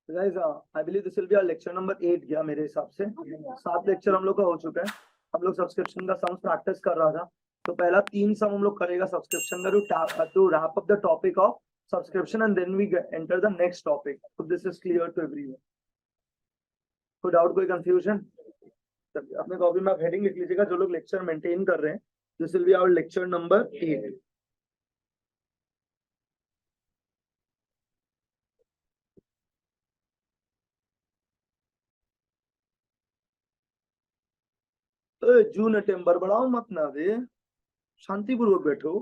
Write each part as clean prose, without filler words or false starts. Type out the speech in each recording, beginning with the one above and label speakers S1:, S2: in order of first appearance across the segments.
S1: Guys I believe this will be our lecture number 8 गया मेरे हिसाब से। 7 लेक्चर हम लोग का हो चुका है। हम लोग सब्सक्रिप्शन का सम प्रैक्टिस कर रहा था, तो पहला 3 सम हम लोग करेगा सब्सक्रिप्शन का to wrap up the topic of subscription and then we enter the next topic. So this is clear to everyone. कोई डाउट, कोई कंफ्यूजन? अपने कॉपी में आप हेडिंग लिख लीजिएगा जो लोग लेक्चर मेंटेन कर रहे हैं। This will be our lecture number 8। जून टेम्बर बढ़ाओ मत ना रे, शांतिपूर्वक बैठो।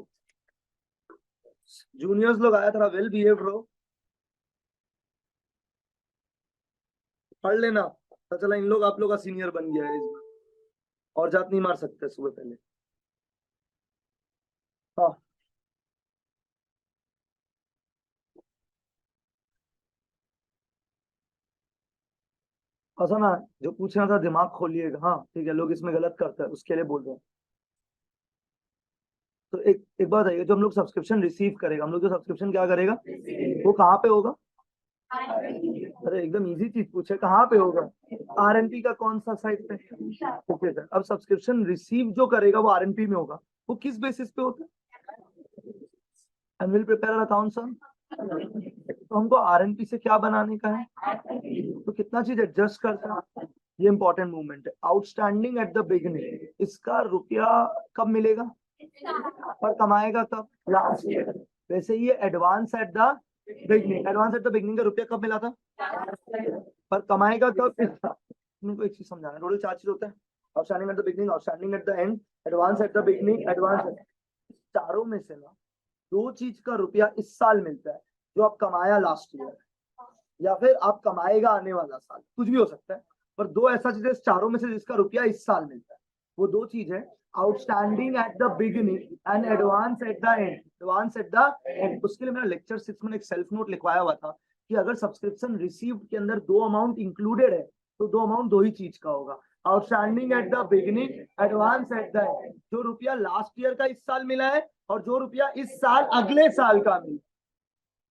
S1: जूनियर्स लोग आया थोड़ा वेल बिहेव रहो, पढ़ लेना। तो चला इन लोग आप लोग का सीनियर बन गया है इस बार, और जात नहीं मार सकते सुबह पहले। हाँ ऐसा ना, जो पूछना था दिमाग खोलिएगा। हाँ ठीक है, लोग इसमें गलत करते हैं उसके लिए बोल रहे हैं। तो एक बात है, जो हम लोग सब्सक्रिप्शन रिसीव करेगा, हम लोग जो सब्सक्रिप्शन क्या करेगा, वो कहाँ पे होगा? अरे एकदम इजी चीज पूछे, कहाँ पे होगा? आरएनपी का कौन सा साइट पे? ओके सर, अब सब्सक्रिप्शन रिसीव जो करेगा वो आरएनपी में होगा। वो किस बेसिस पे होता है? And will prepare account sir. तो हमको आरएनपी से क्या बनाने का है? तो कितना चीज एडजस्ट करता है, ये इंपॉर्टेंट मूवमेंट है। आउटस्टैंडिंग एट द बिगिनिंग, इसका रुपया कब मिलेगा और कमाएगा कब? Last year. वैसे ये advance at the beginning, advance at the beginning का रुपया कब मिला था पर कमाएगा कब? इनको एक चीज समझाना, टोटल 4 चीज होता है। Outstanding at the beginning, outstanding at the end, advance at the beginning, advance. चारों में से ना 2 चीज का रुपया इस साल मिलता है, जो आप कमाया लास्ट ईयर, या फिर आप कमाएगा आने वाला साल, कुछ भी हो सकता है। पर 2 ऐसा चीज है इस चारों में से जिसका रुपया इस साल मिलता है। वो 2 चीज है, outstanding at the beginning and advance at the end. Advance at the end, उसके लिए मैंने लेक्चर 6 में एक सेल्फ नोट लिखवाया हुआ था कि अगर सब्सक्रिप्शन रिसीव्ड के अंदर 2 अमाउंट इंक्लूडेड है तो 2 अमाउंट 2 ही चीज का होगा। Outstanding at the beginning, advance at the end. जो रुपया लास्ट ईयर का इस साल मिला है और जो रुपया इस साल अगले साल का मिला।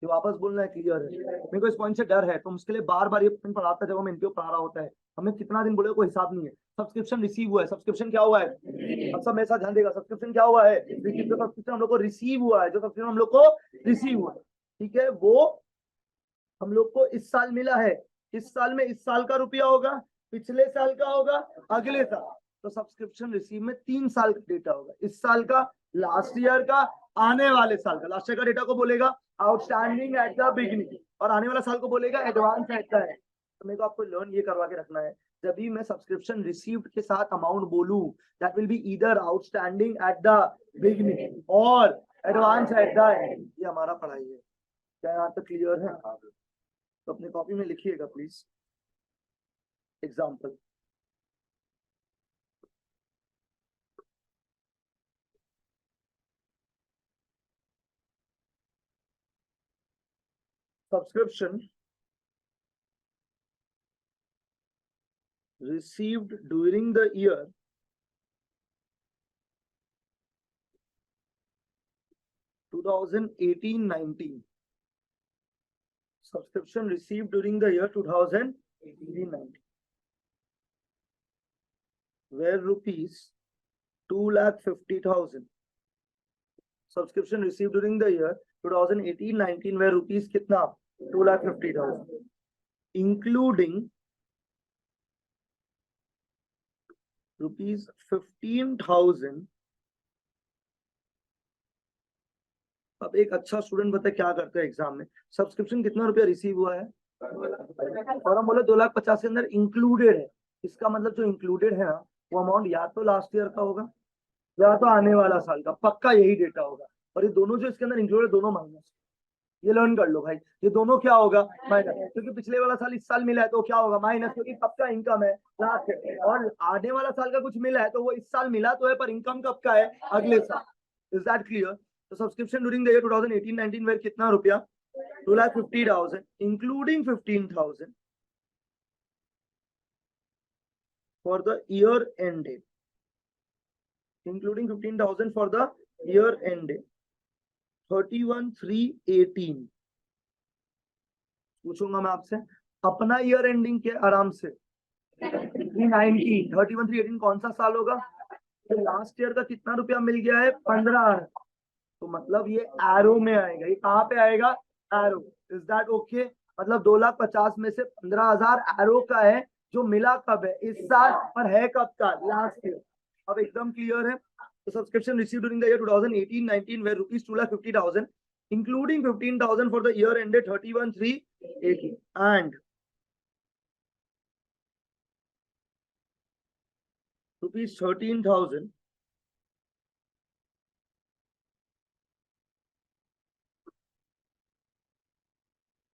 S1: ये वापस बोलना है, क्लियर है? मेरे को इस पॉइंट से डर है, तो उसके लिए बार बार ये पॉइंट पढ़ाता जब हम इनके पढ़ा रहा होता है। हमें कितना दिन बोले कोई हिसाब नहीं है। सब्सक्रिप्शन रिसीव हुआ है, सब्सक्रिप्शन क्या हुआ है? अब सब मेरे साथ ध्यान देगा, सब्सक्रिप्शन क्या हुआ है? जो सब्सक्रिप्शन हम लोग को रिसीव हुआ है, जो सब्सक्रिप्शन हम लोग को रिसीव हुआ है, ठीक है, वो हम लोग को इस साल मिला है। इस साल में इस साल का रुपया होगा, पिछले साल का होगा, अगले साल। तो सब्सक्रिप्शन रिसीव में 3 साल का डेटा होगा, इस साल का, लास्ट ईयर का, आने वाले साल का। लास्ट ईयर का डेटा को बोलेगा आउटस्टैंडिंग एट द बिगिनिंग, और आने वाला साल को बोलेगा एडवांस एट द एंड। तो मेरे को आपको लर्न ये करवा के रखना है, जब भी मैं सब्सक्रिप्शन रिसीव्ड के साथ अमाउंट बोलूं, that will be either outstanding at the beginning और एडवांस एट द एंड। ये हमारा पढ़ाई है। क्या यहाँ तक क्लियर है? तो अपने कॉपी में लिखिएगा please example. Subscription received during the year 2018-19, subscription received during the year 2018-19 were rupees 2,50,000. Subscription received during the year 2018-19 were rupees कितना? 2,50,000, including rupees 15,000। अब एक अच्छा स्टूडेंट बताए क्या करता है एग्जाम में, सब्सक्रिप्शन कितना रुपया रिसीव हुआ है और हम बोले 2,50,000 के अंदर इंक्लूडेड है। इसका मतलब जो इंक्लूडेड है ना, वो अमाउंट या तो लास्ट ईयर का होगा या तो आने वाला साल का, पक्का यही डेटा होगा। और ये दोनों जो इसके अंदर इंक्लूडेड, दोनों माइनस। ये लर्न कर लो भाई, ये दोनों क्या होगा? माइनस, क्योंकि पिछले वाला साल इस साल मिला है तो क्या होगा? माइनस, क्योंकि कब का इनकम है? लास्ट है। और आने वाला साल का कुछ मिला है तो वो इस साल मिला तो है, पर इनकम कब का है? अगले साल। Is that clear? तो सब्सक्रिप्शन ड्यूरिंग द ईयर 2018-19 में कितना रुपया? 2,50,000, including 15,000 for the year end date, including 15,000 for the year end date 31/3/18। पूछूंगा मैं आपसे अपना ईयर एंडिंग के आराम से 390 31 318 कौन सा साल होगा? तो लास्ट ईयर का कितना रुपया मिल गया है? 15। तो मतलब ये एरो में आएगा। ये कहाँ पे आएगा? एरो। Is that okay? मतलब 2,50,000 में से 15,000 एरो का है, जो मिला कब है? इस साल, और है कब का? Last year. अब एकदम क्लियर है। तो subscription receive during the year 2018-19 were rupees 2,50,000 including 15,000 for the year ended 31/3/18 and rupees 13,000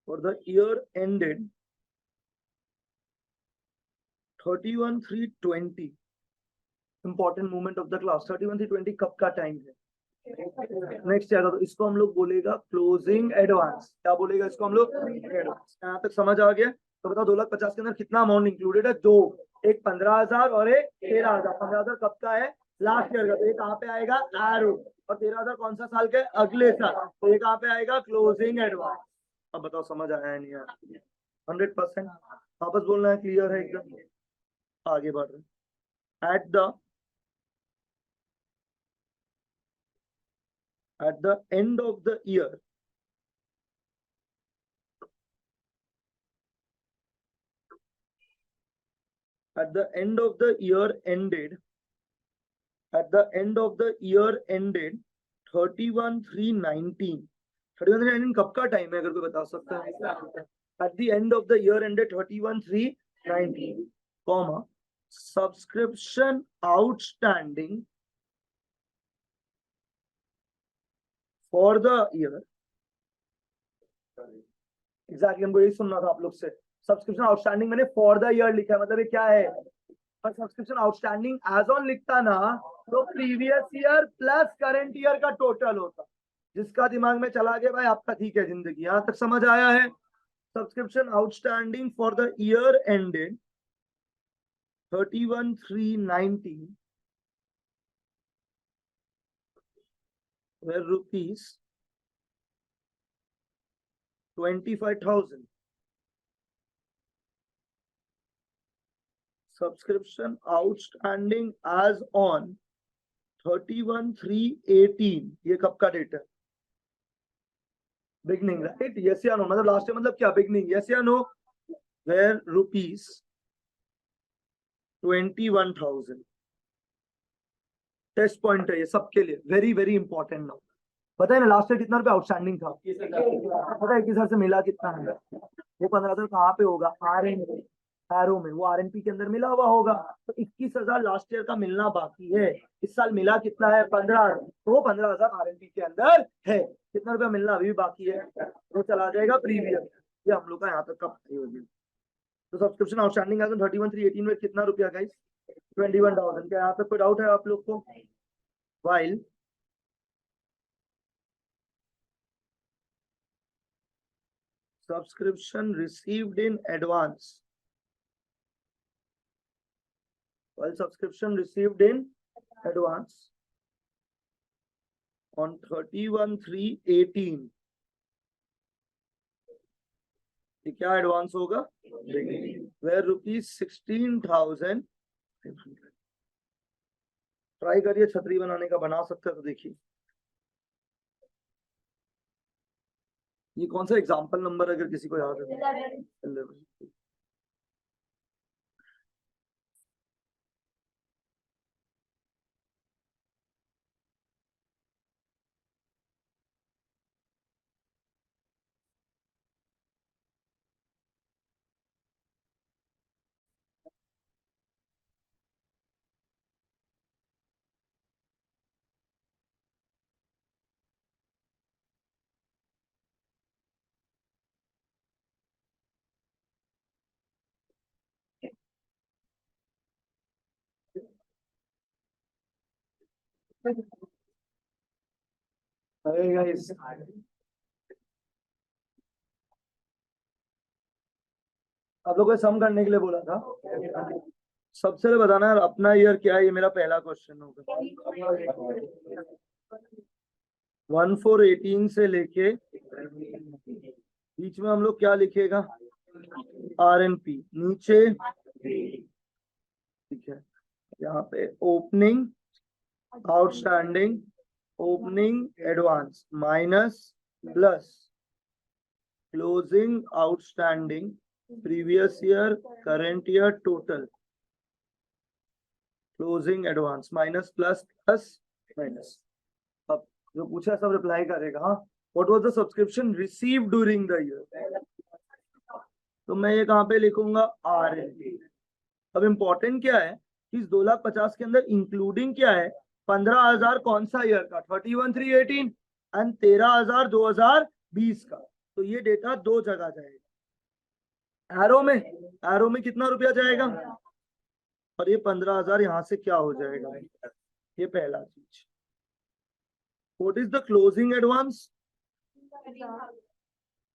S1: for the year ended 31/3/20। Important movement of the class 31/3/20 कब का टाइम है? नेक्स्ट आएगा। तो इसको हम लोग बोलेगा क्लोजिंग एडवांस। क्या बोलेगा इसको हम लोग? एडवांस। यहाँ तक समझ आ गया? तो बताओ 2,50,000 के अंदर कितना अमाउंट इंक्लूडेड है? दो, एक 15,000 और एक 13,000। 15,000 कब का है? लास्ट ईयर का। तो ये कहाँ पे आएगा? एरो। और 13,000 कौन सा साल के? अगले साल। तो ये कहाँ पे आएगा? Closing advance. अब बताओ समझ आया है नहीं यार? 100% वापस बोलना है। क्लियर है एकदम? आगे बढ़ रहे। at the end of the year at the end of the year ended 31/3/19। 31/3/19 कब का टाइम है? अगर कोई बता सकता है? at the end of the year ended 31/3/19 comma subscription outstanding for the year। Exactly हमको यही सुनना था आप लोग से। सब्सक्रिप्शन आउटस्टैंडिंग मैंने फॉर द ईयर लिखा है, मतलब ये क्या है? और सब्सक्रिप्शन आउटस्टैंडिंग एज ऑन लिखता ना, तो previous year plus current year का टोटल होता। जिसका दिमाग में चला गया भाई, आपका ठीक है जिंदगी। यहां तक समझ आया है? Subscription outstanding for the year ended 31/3/19 were rupees 25,000। subscription outstanding as on 31/3/18। ये कब का डेट है? Beginning, right? यस या नो? मतलब लास्ट मतलब क्या? बिगनिंग। यस या no? Were rupees 21,000। Test point है ये सबके लिए, वेरी वेरी इंपॉर्टेंट। नो पता है ना लास्ट ईयर कितना रुपया आउटस्टैंडिंग था? पता है 21,000 से मिला कितना है? वो 15,000 कहाँ पे होगा? एरो में। वो आरएनपी के अंदर मिला हुआ होगा। तो 21,000 लास्ट ईयर का मिलना बाकी है। इस साल मिला कितना है? 15,000। तो वो 15,000 आरएनपी के अंदर है। कितना रुपया मिलना अभी भी बाकी है? वो चला जाएगा प्रीवियस। ये हम लोग का यहाँ तक का होगी। तो सब्सक्रिप्शन आउटस्टैंडिंग एज ऑन 31/3/18 में कितना रुपया गाइस? 21,000। क्या यहाँ तक कोई डाउट है आप लोग को? While subscription received in advance on 31/3/18। क्या एडवांस होगा? Where rupees 16,000। ट्राई करिए छतरी बनाने का, बना सकते तो देखिए। ये कौन सा एग्जाम्पल नंबर अगर किसी को याद है? 11। अरे गाइस आप लोग को सम करने के लिए बोला था। सबसे पहले बताना है अपना ईयर क्या है? ये मेरा पहला क्वेश्चन होगा। 1/4/18 से लेके बीच में हम लोग क्या लिखेगा? RNP नीचे, ठीक है, यहाँ पे opening outstanding, opening advance minus plus closing outstanding previous year current year total, closing advance minus plus plus minus. अब जो पूछा सब रिप्लाई करेगा। हाँ, what was the subscription receive during the year, तो मैं ये कहाँ पे लिखूंगा RNP। अब इम्पोर्टेंट क्या है कि इस 2,50,000 के अंदर इंक्लूडिंग क्या है, 15,000 कौन सा ईयर का, 31/3/18 एंड 13,000 2020 का। तो ये डेटा दो जगह जाएगा, एरो में कितना रुपया जाएगा, और ये 15,000 यहां से क्या हो जाएगा, ये पहला चीज। What is the closing advance,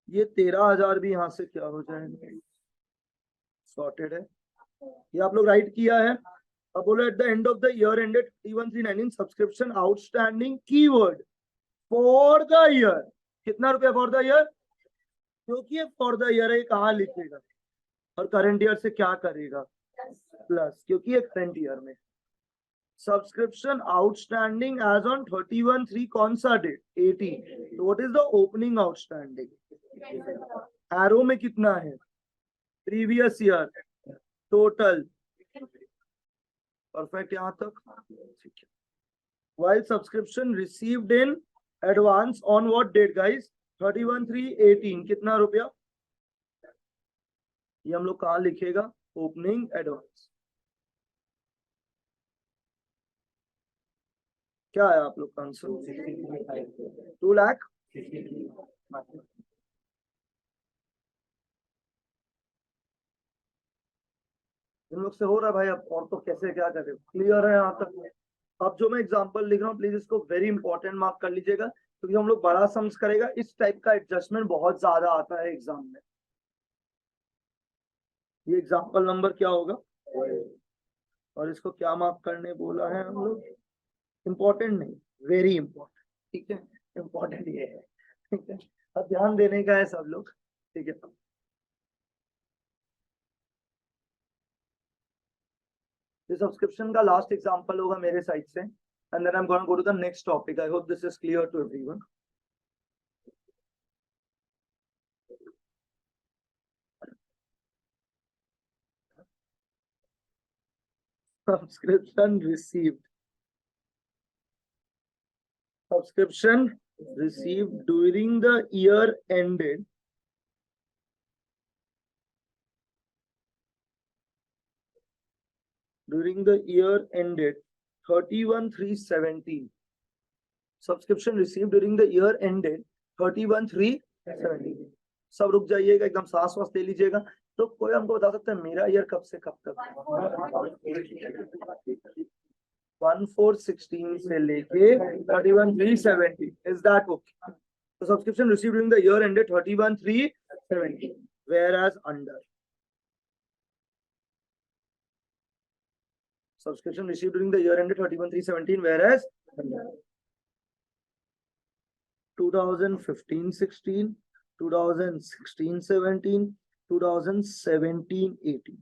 S1: ये 13,000 भी यहां से क्या हो जाएगा, सॉर्टेड है, ये आप लोग राइट किया है। अब बोलो at the end of the year ended 31/3/19 subscription outstanding keyword for the year, कितना रुपया फॉर द ईयर, क्योंकि ये फॉर द ईयर है, कहाँ लिखेगा, और करंट ईयर से क्या करेगा प्लस, क्योंकि ये करंट ईयर में। सब्सक्रिप्शन आउटस्टैंडिंग एज ऑन 31/3 कौन सा डेट, 18, तो what is the opening outstanding, arrow में कितना है, प्रीवियस ईयर टोटल, परफेक्ट यहां तक, ठीक है। While subscription received in advance on what date guys, 31/3/18 कितना रुपया, ये हम लोग कहाँ लिखेगा, ओपनिंग एडवांस। क्या है आप लोग का आंसर, 2 लाख। इन लोग से हो रहा है भाई, अब और तो कैसे क्या करें, क्लियर है यहाँ तक। अब जो मैं एग्जांपल लिख रहा हूँ प्लीज इसको वेरी इंपॉर्टेंट मार्क कर लीजिएगा, क्योंकि हम लोग बड़ा सम्स करेगा, इस टाइप का एडजस्टमेंट बहुत ज्यादा आता है एग्जाम में। ये एग्जांपल नंबर क्या होगा, और इसको क्या मार्क करने बोला है हम लोग, इम्पोर्टेंट नहीं, वेरी इंपॉर्टेंट, ठीक है, इम्पोर्टेंट ये है, ठीक है, अब ध्यान देने का है सब लोग, ठीक है। ये सब्सक्रिप्शन का लास्ट एग्जांपल होगा मेरे साइड से, and then I am going to go to the next topic. I hope this is clear to everyone. Subscription received, subscription received during the year ended during the year ended 31/3/17, subscription received during the year ended 31/3/17। सब रुक जाइएगा, एकदम सांस वास ले लीजिएगा। तो कोई हमको बता सकता है मेरा ईयर कब से कब तक, 1/4/16 से लेके 31/3/17, इज दैट ओके। तो subscription received during the year ended 31/3/17, whereas under subscription received during the year ended 31/3/17, whereas 2015-16, 2016-17, 2017-18।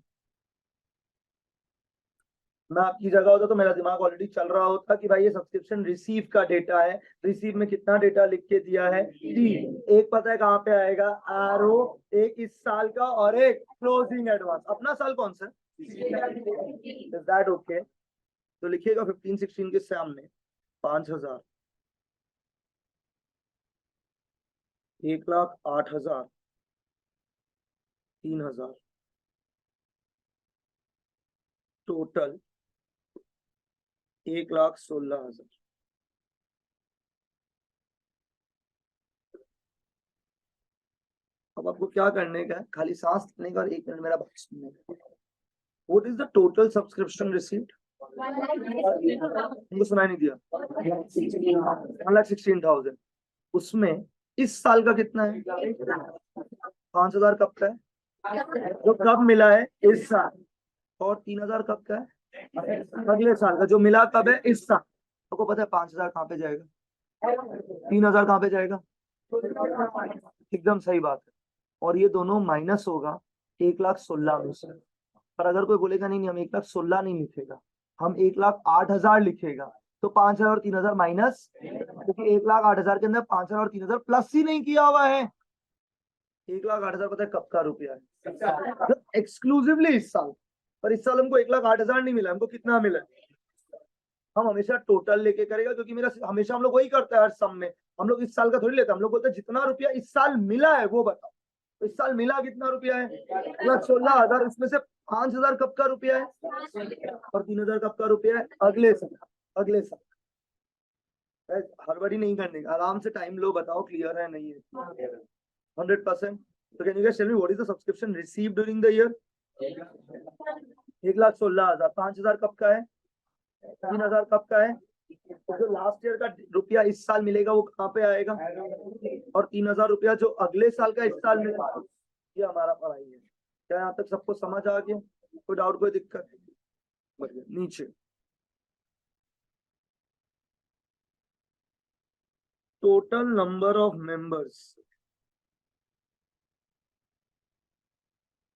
S1: मैं आपकी जगह होता तो मेरा दिमाग ऑलरेडी चल रहा होता कि भाई ये सब्सक्रिप्शन रिसीव का डेटा है, रिसीव में कितना डेटा लिख के दिया है, 3, एक पता है कहाँ पे आएगा, एरो, एक इस साल का और एक क्लोजिंग एडवांस। अपना साल कौन सा, इज दैट ओके। तो लिखिएगा 15-16 के सामने 5,000, 1,08,000, 3,000, टोटल 1,16,000। अब आपको क्या करने का है, खाली सांस लेने का और 1 मिनट मेरा बात सुनने का। What is the total subscription received, उनको सुनाई नहीं दिया, 1,16,000। उसमें इस साल का कितना है, 5,000 कब का है, जो कब मिला है इस साल, और 3,000 कब का है, अगले साल का, जो मिला कब है, इस साल। आपको पता है 5,000 कहाँ पे जाएगा, 3,000 कहाँ पे जाएगा, एकदम सही बात है। और ये दोनों माइनस होगा 1,16,000 में से। पर अगर कोई बोलेगा नहीं नहीं हम 1,16,000 नहीं लिखेगा, हम 1,08,000 लिखेगा, तो 5,000 और 3,000 माइनस, क्योंकि 1,08,000 के अंदर 5,000 और 3,000 प्लस ही नहीं किया हुआ है। 1,08,000 पता है कब का रुपया है? एक्सक्लूसिवली इस साल। पर इस साल हमको 1,08,000 नहीं मिला, हमको कितना मिला? हम हमेशा टोटल लेके करेगा, क्योंकि मेरा हमेशा हम लोग वही करते हैं हर सम में। हम लोग इस साल का थोड़ी लेते, हम लोग बोलते हैं जितना रुपया इस साल मिला है वो बताओ। तो इस साल मिला कितना रुपया है? 1,16,000। इसमें से 5,000 कब का रुपया है और 3,000 कब का रुपया है? अगले साल। अगले साल हड़बड़ी नहीं करने का, आराम से टाइम लो, बताओ क्लियर है नहीं है? 100%। तो can you guys tell me what is the subscription received during the year? 1,16,000। 5,000 कब का है? 3,000 कब का है? तो जो लास्ट ईयर का रुपया इस साल मिलेगा वो कहाँ पे आएगा? और 3,000 रुपया जो अगले साल का इस साल मिलेगा। ये हमारा पढ़ाई है। क्या यहाँ तक सबको समझ आ गया? कोई डाउट, कोई दिक्कत? नीचे total number of members,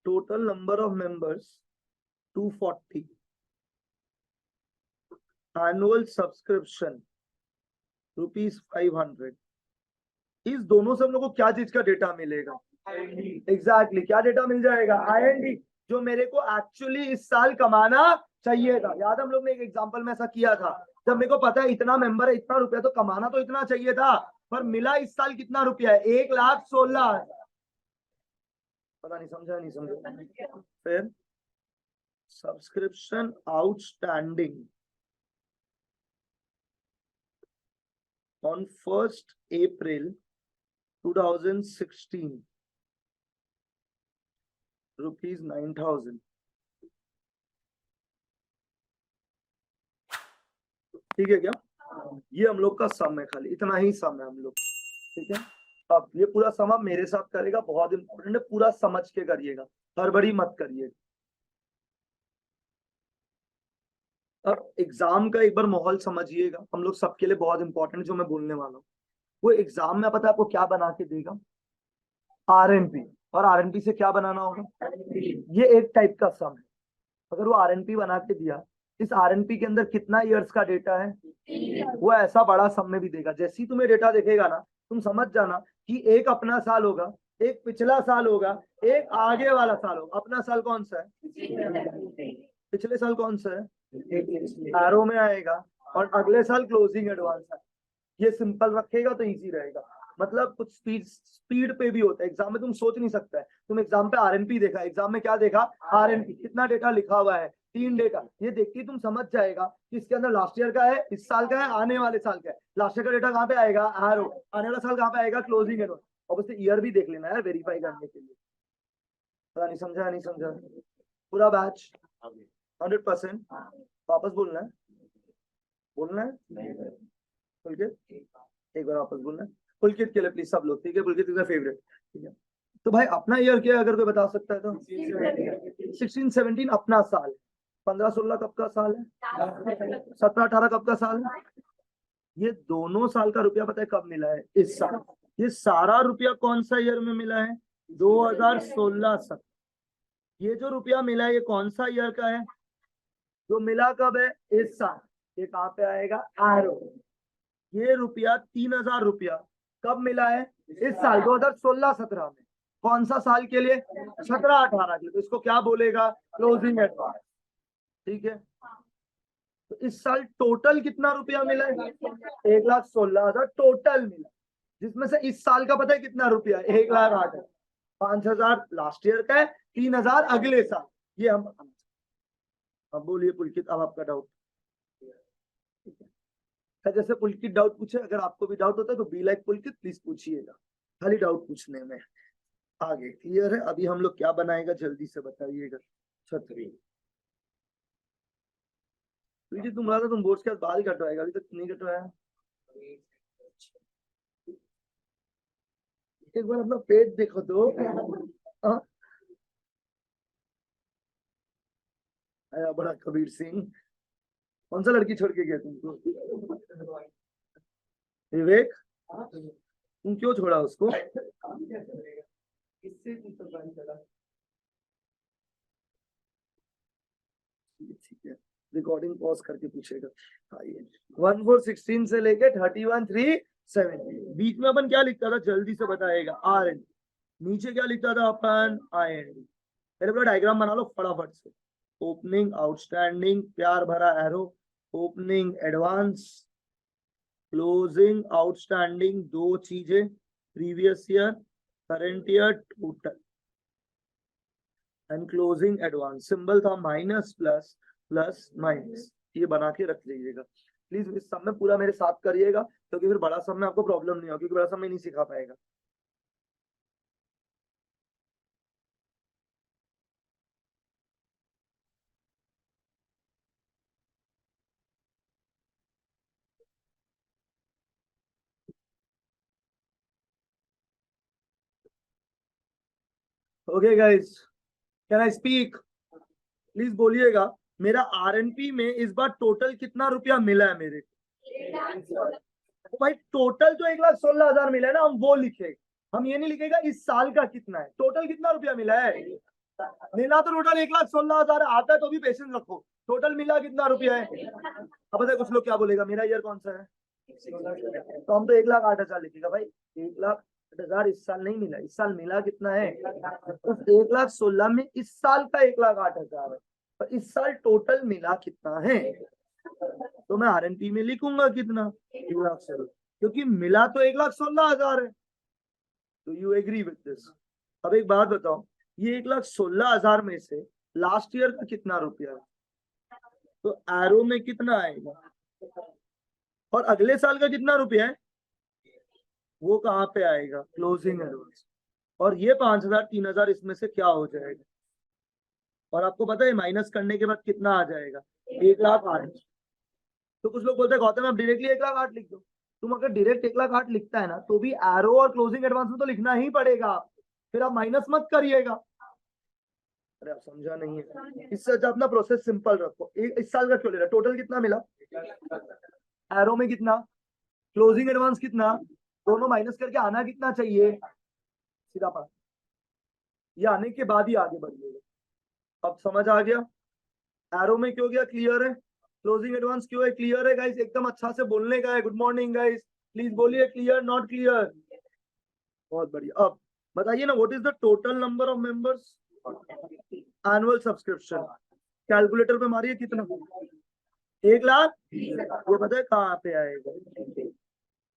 S1: total number of members 240, annual subscription ₹500। इस दोनों से हम लोग को क्या चीज का डेटा मिलेगा? एग्जैक्टली क्या डेटा मिल जाएगा? IND, जो मेरे को एक्चुअली इस साल कमाना चाहिए था। याद हम लोग ने एक एग्जांपल में ऐसा किया था, जब मेरे को पता है इतना मेंबर है, इतना रुपया, तो कमाना तो इतना चाहिए था, पर मिला इस साल कितना रुपया है? 1,16,000। पता नहीं समझा नहीं समझा? फिर subscription outstanding on 1st April 2016 ₹9,000। ठीक है क्या? ये हम लोग का सम है, खाली इतना ही सम है हम लोग। ठीक है, अब ये पूरा सम आप मेरे साथ करेगा, बहुत इंपॉर्टेंट है, पूरा समझ के करिएगा, हड़बड़ी मत करिएगा। अब एग्जाम का एक बार माहौल समझिएगा, हम लोग सबके लिए बहुत इंपॉर्टेंट जो मैं बोलने वाला हूँ। वो एग्जाम में पता है आपको क्या बना के देगा? RNP। और RNP से क्या बनाना होगा? ये एक टाइप का सम है। अगर वो RNP बना के दिया, इस RNP के अंदर कितना ईयर्स का डेटा है, वो ऐसा बड़ा सम में भी देगा। जैसे ही तुम्हें डेटा दिखेगा ना, तुम समझ जाना कि एक अपना साल होगा, एक पिछला साल होगा, एक आगे वाला साल होगा। अपना साल कौन सा है? पिछले साल कौन सा है? एरो में आएगा। और अगले साल क्लोजिंग एडवांस है। ये सिंपल रखेगा तो इजी रहेगा। मतलब कुछ स्पीड पे भी होता है एग्जाम में, तुम सोच नहीं सकता है। तुम एग्जाम पे RNP देखा, एग्जाम में क्या देखा? RNP। कितना डेटा लिखा हुआ है? 3 डेटा। ये देखते ही तुम समझ जाएगा कि इसके अंदर लास्ट ईयर का है, इस साल का है, आने वाले साल का है। लास्ट ईयर का डेटा कहाँ पे आएगा? एरो। आने वाला साल कहाँ पे आएगा? Closing arrow. ऑब्वियसली ईयर भी देख लेना यार, वेरीफाई करने के लिए। पता नहीं समझा नहीं समझा? पूरा बैच 100%। वापस बोलना है, बोलना है पुलकित, एक बार वापस बोलना है पुलकित के लिए प्लीज सब लोग। ठीक है, पुलकित इज फेवरेट। ठीक है, तो भाई अपना ईयर क्या है अगर कोई बता सकता है तो? 16-17 अपना साल। 15-16 कब का साल है? 17-18 कब का साल है? ये दोनों साल का रुपया पता है कब मिला है? इस साल। ये सारा रुपया कौन सा ईयर में मिला है? 2016-17। ये जो रुपया मिला है ये कौन सा ईयर का है? जो मिला कब है? इस साल। ये कहाँ पे आएगा? एरो। ये रुपया 3,000 रुपया कब मिला है? इस साल 2016-17 में। कौन सा साल के लिए? 17-18 के लिए। तो इसको क्या बोलेगा? Closing advance. ठीक है, तो इस साल टोटल कितना रुपया मिला है? 1,16,000 टोटल मिला, जिसमें से इस साल का पता है कितना रुपया? 1,08,000। 5,000 लास्ट ईयर का है, 3,000 अगले साल। ये हम अब बोलिए पुलकित, अब आपका डाउट। जैसे पुलकित डाउट पूछे, अगर आपको भी डाउट होता है तो बी लाइक पुलकित प्लीज पूछिएगा, खाली डाउट पूछने में। आगे क्लियर है? अभी हम लोग क्या बनाएगा जल्दी से बताइएगा। छतरी। तुम रहा था तुम बोर्ड के बाद बाल कटवाएगा, अभी तक नहीं कटवाया। एक बार अपना पेट देखो तो। आया बड़ा कबीर सिंह। कौन सा लड़की छोड़ के गया तुमको? विवेक। तुम क्यों छोड़ा उसको? ठीक है, रिकॉर्डिंग पॉज करके पूछेगा। आइए 1416 से लेके 31370 बीच में अपन क्या लिखता था, जल्दी से बताएगा। आर एन, नीचे क्या लिखता था अपन, आई एन डी। मेरे पूरा डायग्राम बना लो फटाफट से। ओपनिंग, आउटस्टैंडिंग, प्यार भरा arrow, opening advance, closing outstanding, दो चीजें, previous year, current year, total and closing advance. Symbol था माइनस प्लस प्लस माइनस, ये बना के रख लीजिएगा प्लीज। इस सब में पूरा मेरे साथ करिएगा, क्योंकि फिर बड़ा सब में आपको प्रॉब्लम नहीं होगी, क्योंकि बड़ा सब में नहीं सिखा पाएगा। Okay guys, can I speak? Please बोलिएगा, मेरा आरएनपी में इस बार टोटल कितना रुपया मिला है मेरे को? तो भाई टोटल जो 1,16,000 मिला है ना, हम वो लिखेगा। हम ये नहीं लिखेगा इस साल का कितना है, टोटल कितना रुपया मिला है। मिला तो टोटल 1,16,000 आता है, तो भी पेशेंस रखो। टोटल मिला कितना रुपया है? अब पता है कुछ लोग क्या बोलेगा, मेरा ईयर कौन सा है, तो हम तो 1,08,000 लिखेगा। भाई 1,08,000 इस साल नहीं मिला, इस साल मिला कितना है, उस 1,16,000 में इस साल का 1,08,000 है, और इस साल टोटल मिला कितना है, तो मैं आरएनपी में लिखूंगा कितना, 1,16,000, क्योंकि मिला तो 1,16,000 है। तो यू एग्री विद दिस? अब एक बात बताओ, ये 1,16,000 में से लास्ट ईयर का कितना रुपया है, तो एरो में कितना आएगा, और अगले साल का कितना रुपया है, वो कहाँ पे आएगा, क्लोजिंग एडवांस। और ये 5,000 3,000 इसमें से क्या हो जाएगा, और आपको पता है माइनस करने के बाद कितना आ जाएगा, 1,08,000। तो कुछ लोग बोलते हैं गौतम आप डायरेक्टली 1,08,000 लिख दो। तुम अगर डायरेक्ट 1,08,000 लिखता है ना, तो भी एरो और क्लोजिंग एडवांस में तो लिखना ही पड़ेगा, फिर आप माइनस मत करिएगा। अरे आप समझा नहीं है, इससे अच्छा अपना प्रोसेस सिंपल रखो। इस साल का क्यों ले रहा, टोटल कितना मिला, एरो में कितना, क्लोजिंग एडवांस कितना, दोनों माइनस करके आना कितना चाहिए, सीधा पढ़ा, ये आने के बाद ही आगे बढ़िएगा। अब समझ आ गया, एरो में क्यों गया, क्लियर है, क्लोजिंग एडवांस क्यों है, क्लियर है गाइस, एकदम अच्छा से बोलने का है। गुड मॉर्निंग गाइस, प्लीज बोलिए क्लियर नॉट क्लियर। बहुत बढ़िया। अब बताइए ना, what is the total number of members, annual subscription, calculator पे मारिए कितना, 1,00,000। ये बताए कहाँ पे आएगा।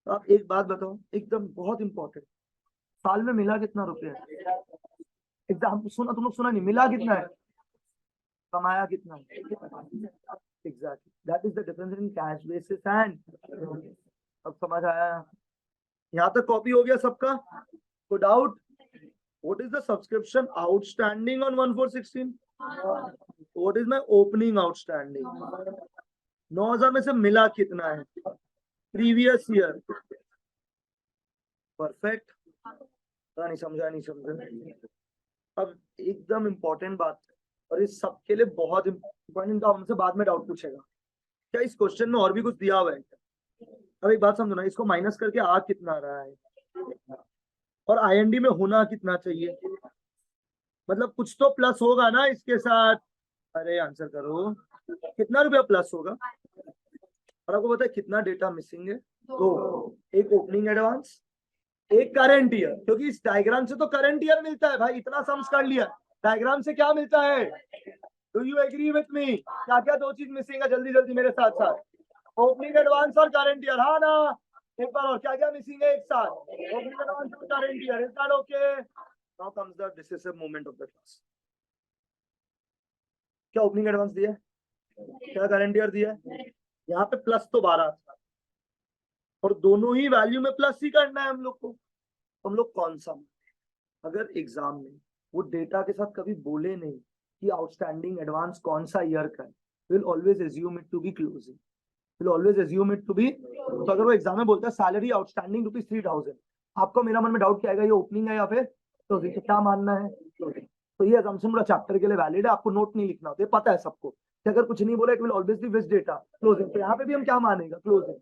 S1: तो आप एक बात बताओ, एकदम बहुत इंपॉर्टेंट, साल में मिला कितना रुपया, एग्जाम सुना, तुम लोग सुना नहीं, मिला कितना है, कमाया कितना है, exactly that is the difference in cash basis and. अब समझ आया, यहाँ तक कॉपी हो गया सबका, को doubt? What is the subscription outstanding on 1416, what is my opening outstanding, 9,000 में से मिला कितना है, प्रीवियस ईयर, परफेक्ट। नहीं समझा, नहीं समझा। अब एकदम इंपॉर्टेंट बात, और इस सबके लिए बहुत इंपॉर्टेंट, हमसे बाद में डाउट पूछेगा, क्या इस क्वेश्चन में और भी कुछ दिया हुआ है। अब एक बात समझो ना, इसको माइनस करके आ कितना रहा है, और आईएनडी में होना कितना चाहिए, मतलब कुछ तो प्लस होगा ना इसके साथ। अरे आंसर करो, कितना रुपया प्लस होगा, और आपको पता है कितना डेटा मिसिंग है, तो एक ओपनिंग एडवांस, एक करंट ईयर, क्योंकि इस डायग्राम से तो करंट ईयर मिलता है भाई, इतना सम्स कर लिया, डायग्राम से क्या मिलता है। Do you agree with me, क्या क्या दो चीज मिसिंग है, जल्दी जल्दी मेरे साथ साथ, ओपनिंग एडवांस और करंट ईयर, हाँ ना। एक बार और, क्या क्या मिसिंग है एक साथ, ओपनिंग एडवांस और current year, is that okay? Now comes the decisive moment of the class. क्या ओपनिंग एडवांस दिया है, क्या करंट ईयर दिया है, यहाँ पे प्लस तो 12 था, और दोनों ही वैल्यू में प्लस ही करना है हम लोग को। हम लोग कौन सा, अगर एग्जाम में वो डेटा के साथ कभी बोले नहीं कि आउटस्टैंडिंग एडवांस कौन सा ईयर का है, will always assume it to be closing, will always assume it to be. तो अगर वो एग्जाम में बोलता है सैलरी आउटस्टैंडिंग ₹3,000, आपको मेरा मन में डाउट क्या आएगा, ये ओपनिंग है या फिर क्लोजिंग, तो क्या मानना है, क्लोजिंग। तो ये असम्पशन पूरा चैप्टर के लिए वैलिड है, आपको नोट नहीं लिखना होता है, पता है सबको कि अगर कुछ नहीं बोला it will always be which data, closing. तो यहाँ पे भी हम क्या मानेगा, क्लोजिंग,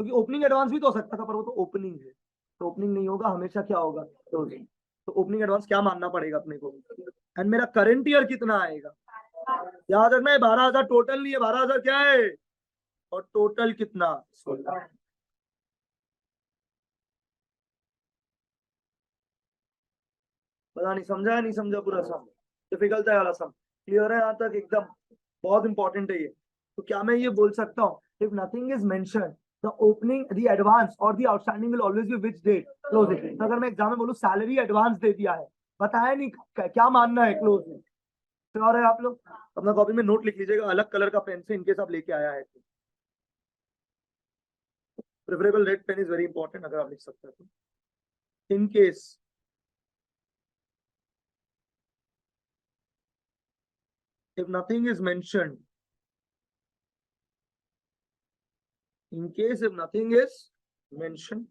S1: क्योंकि ओपनिंग एडवांस भी तो हो सकता था, पर वो तो ओपनिंग है, तो ओपनिंग नहीं होगा, हमेशा क्या होगा, क्लोजिंग। तो ओपनिंग एडवांस क्या मानना पड़ेगा अपने को, एंड मेरा करंट ईयर कितना आएगा, याद रखना है 12,000 टोटल नहीं है, 12,000 क्या है, और टोटल कितना 16। पता नहीं समझा है नहीं समझा, पूरा सम डिफिकल्ट है वाला सम, क्लियर है यहाँ तक एकदम, बहुत इंपॉर्टेंट है ये। तो क्या मैं ये बोल सकता हूँ, if nothing is mention the opening the advance और the outstanding will always be which date closing. तो अगर मैं एग्जाम में बोलूँ सैलरी एडवांस दे दिया है, बताया नहीं क्या मानना है क्लोज में, श्योर है आप लोग? अपना कॉपी में नोट लिख लीजिएगा अलग कलर का पेन से, इनकेस आप लेके आया है तो। Preferable red pen is very important, अगर आप लिख सकते हैं तो। In case if nothing is mentioned, in case if nothing is mentioned,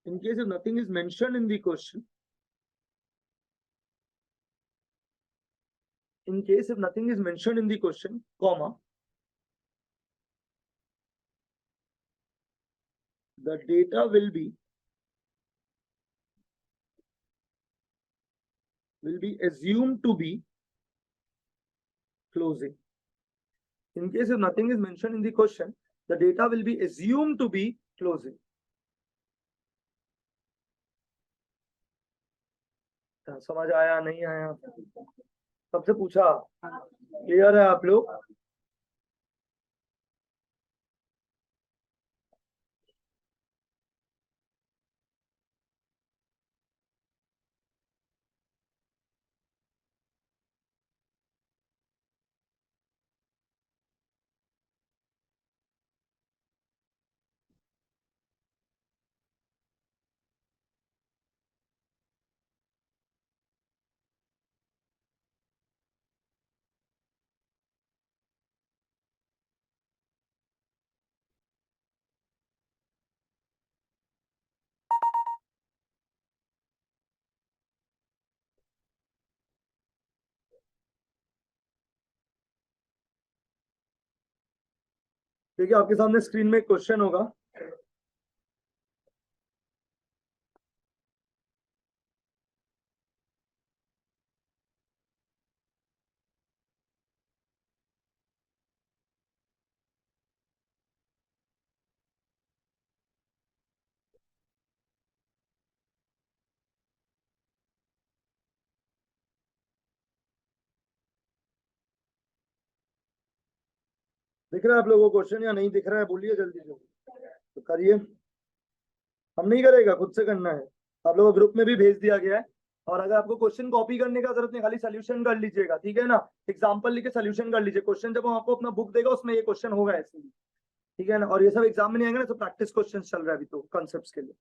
S1: in case if nothing is mentioned in the question, in case if nothing is mentioned in the question, comma, the data will be assumed to be closing. In case if nothing is mentioned in the question, the data will be assumed to be closing. समझ आया नहीं आया, सबसे पूछा, clear है आप लोग? देखिए आपके सामने स्क्रीन में एक क्वेश्चन होगा, दिख रहा है आप लोगों को क्वेश्चन या नहीं दिख रहा है, बोलिए जल्दी जल्दी तो करिए। हम नहीं करेगा, खुद से करना है, आप लोगों को ग्रुप में भी भेज दिया गया है। और अगर आपको क्वेश्चन कॉपी करने का जरूरत नहीं, खाली सोल्यूशन कर लीजिएगा, ठीक है ना, एग्जांपल लिख के सोल्यूशन कर लीजिए, क्वेश्चन जब हम आपको अपना बुक देगा उसमें ये क्वेश्चन होगा ऐसे ही, ठीक है ना। और ये सब एग्जाम में नहीं आएंगे ना, तो प्रैक्टिस क्वेश्चन चल रहा है अभी तो कॉन्सेप्ट्स के लिए।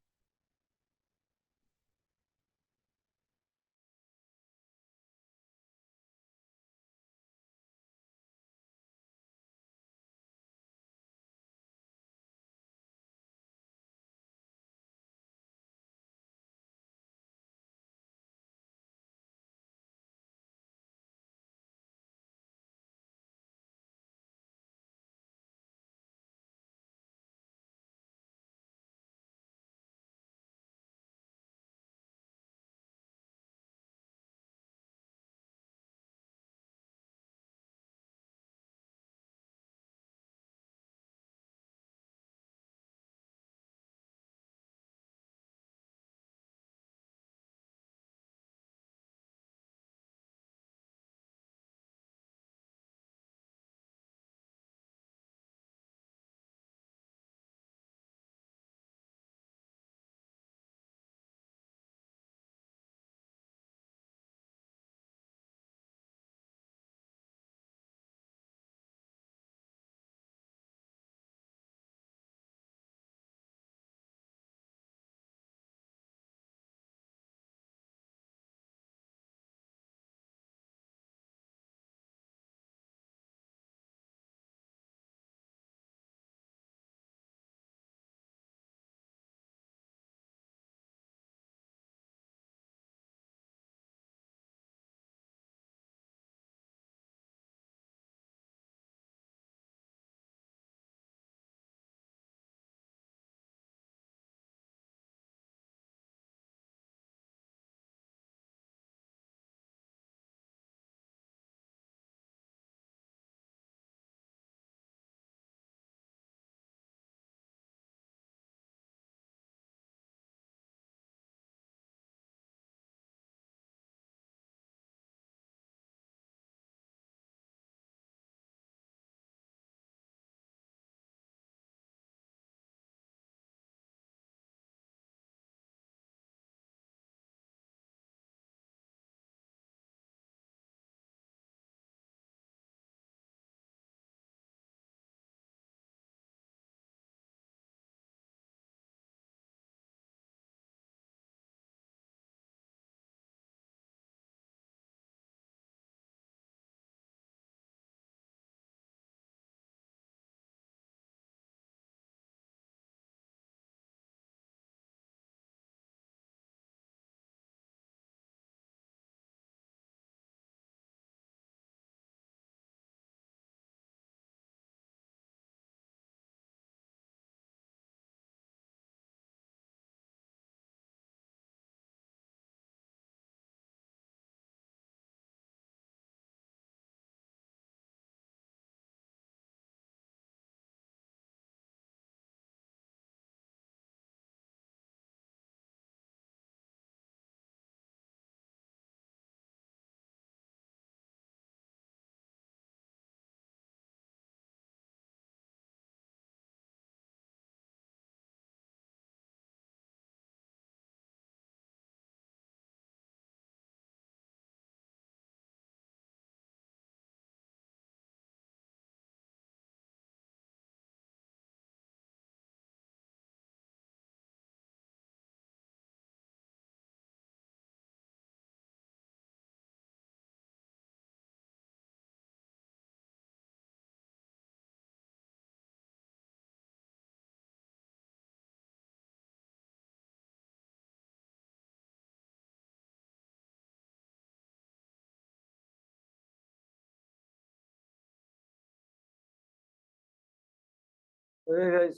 S1: अरे गाइस,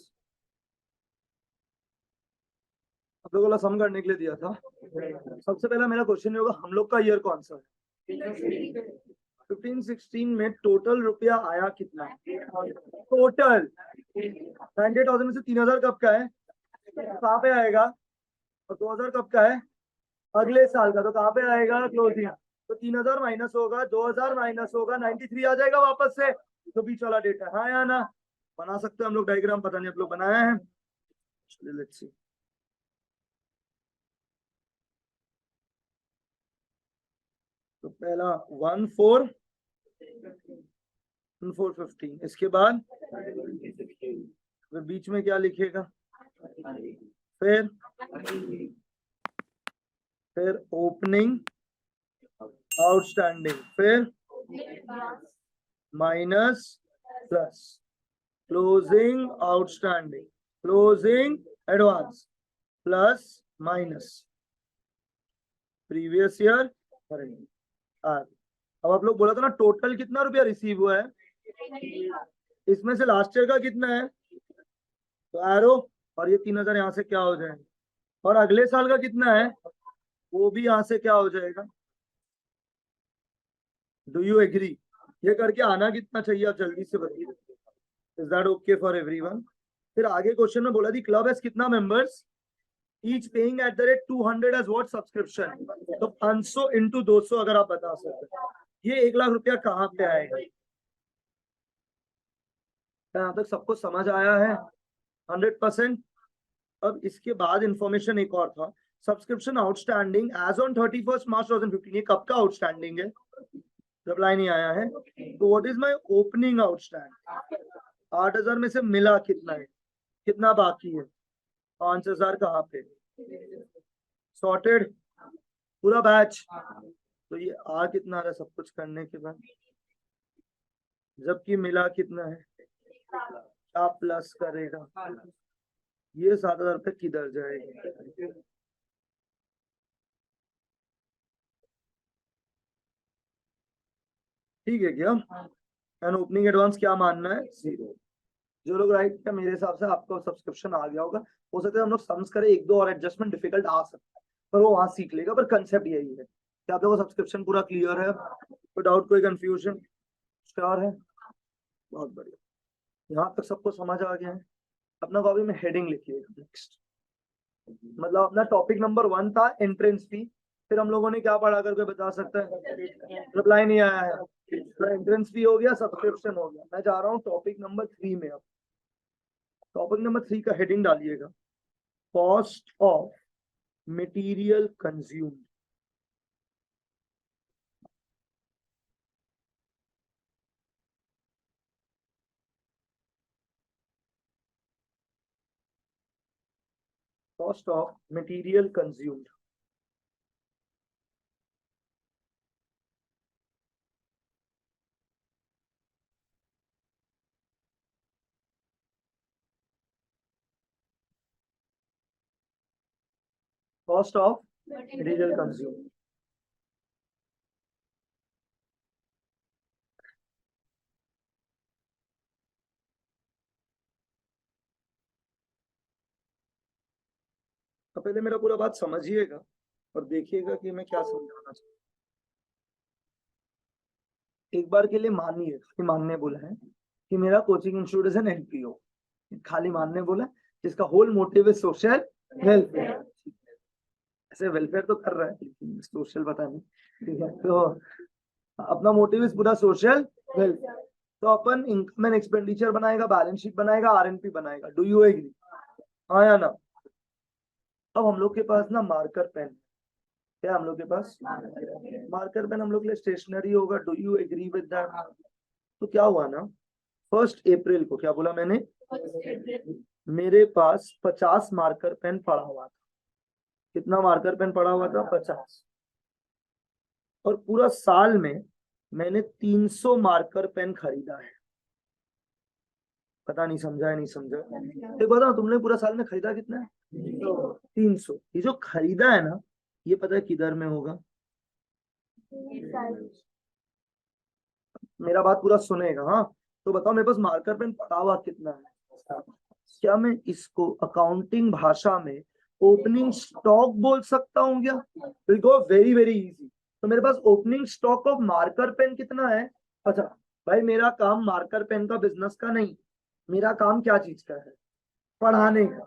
S1: आप लोगों को सम करने के लिए दिया था। सबसे पहला मेरा क्वेश्चन ये होगा, हम लोग का ईयर कौन सा है? 15-16 में टोटल रुपया आया कितना? टोटल 98,000 में से 3,000 कब का है? कहाँ पे आएगा? और 2,000 कब का है? अगले साल का। तो कहाँ पे आएगा? क्लोजिंग। तो 3,000 माइनस होगा, 2,000 माइनस होगा, 93 आ जाएगा वापस से। तो बीच वाला डेटा, हाँ या ना? बना सकते हैं हम लोग डायग्राम, पता नहीं आप लोग बनाया है? Let's see. तो पहला 1,415, इसके बाद फिर बीच में क्या लिखेगा? फिर ओपनिंग आउटस्टैंडिंग, फिर minus plus, closing outstanding, closing advance, plus minus previous year करेंगे। अब आप लोग बोला था ना टोटल कितना रुपया रिसीव हुआ है, इसमें से लास्ट ईयर का कितना है? तो एरो, और ये 3,000 यहाँ से क्या हो जाएगा? और अगले साल का कितना है? वो भी यहाँ से क्या हो जाएगा? Do you agree? ये करके आना कितना चाहिए, आप जल्दी से बताइए। Is that okay for everyone? फिर आगे क्वेश्चन में बोला थी क्लब हैज कितना members, each paying at the rate 200 as what subscription. तो 500 इंटू 200 अगर आप बता सकते, ये 1 लाख रुपया कहाँ पे आएगा? यहाँ तक सबको समझ आया है 100%? अब इसके बाद इंफॉर्मेशन एक और था, सब्सक्रिप्शन आउटस्टैंडिंग एज ऑन 31 मार्च 2015, ये कब का आउटस्टैंडिंग है? रिप्लाई नहीं आया है। तो what is my opening outstanding? 8,000 में से मिला कितना है, कितना बाकी है? 5,000 कहाँ पे? सॉर्टेड पूरा बैच। तो ये आ कितना रहा सब कुछ करने के बाद, जबकि मिला कितना है? क्या प्लस करेगा? ये 7,000 रुपये किधर जाएगा? ठीक है क्या? एंड ओपनिंग एडवांस क्या मानना है? 0। जो लोग राइट किया, मेरे हिसाब से आपको सब्सक्रिप्शन आ गया होगा। हो सकता है हम लोग सम्स करें, एक दो और एडजस्टमेंट डिफिकल्ट आ सकता है, पर वो वहां सीख लेगा। पर कंसेप्ट यही है कि आप लोगों को सब्सक्रिप्शन पूरा क्लियर है, कोई डाउट कोई कंफ्यूजन? श्योर है? बहुत बढ़िया, यहाँ तक सबको समझ आ गया है। अपना कॉपी में हेडिंग लिखिएगा नेक्स्ट। मतलब अपना टॉपिक नंबर 1 था एंट्रेंस फी, फिर हम लोगों ने क्या पढ़ा करके बता सकते हैं? रिप्लाई नहीं आया है। तो एंट्रेंस फी हो गया, सब्सक्रिप्शन हो गया। मैं जा रहा हूँ टॉपिक नंबर 3 में। अब टॉपिक नंबर 3 का हेडिंग डालिएगा, cost of material consumed. Cost of material consumed. Cost of material consumed. तो पहले मेरा पूरा बात समझिएगा और देखिएगा कि मैं क्या समझाना चाहता हूँ। एक बार के लिए मानिए, खाली मानने बोला है कि मेरा coaching institute is an NPO, खाली मानने बोला, जिसका होल मोटिव है सोशल वेलफेयर। ऐसे वेलफेयर तो कर रहा है लेकिन सोशल पता नहीं, ठीक है? तो अपना मोटिव इज पूरा सोशल वेलफेयर। तो अपन इनकम एंड एक्सपेंडिचर बनाएगा, बैलेंस शीट बनाएगा, आरएनपी बनाएगा। Do you agree? हाँ या ना? अब हम लोग के पास ना मार्कर पेन, क्या हम लोग के पास मार्कर पेन हम लोग के लिए स्टेशनरी होगा। Do you agree with that? तो क्या हुआ ना, 1 अप्रैल को क्या बोला मैंने, मेरे पास 50 मार्कर पेन पड़ा हुआ था। कितना मार्कर पेन पड़ा हुआ था? 50। और पूरा साल में मैंने 300 मार्कर पेन खरीदा है। पता नहीं समझा है नहीं समझा? एक बताओ, तुमने पूरा साल में खरीदा कितना है? 300। ये जो खरीदा है ना, ये पता है किधर में होगा? मेरा बात पूरा सुनेगा, हाँ? तो बताओ मेरे पास मार्कर पेन पड़ा हुआ कितना है? क्या मैं इसको अकाउंटिंग भाषा में ओपनिंग स्टॉक बोल सकता हूँ क्या? Will go very very easy. तो मेरे पास opening stock of marker pen कितना है? अच्छा भाई, मेरा काम मार्कर पेन का बिजनेस का नहीं, मेरा काम क्या चीज का है? पढ़ाने का।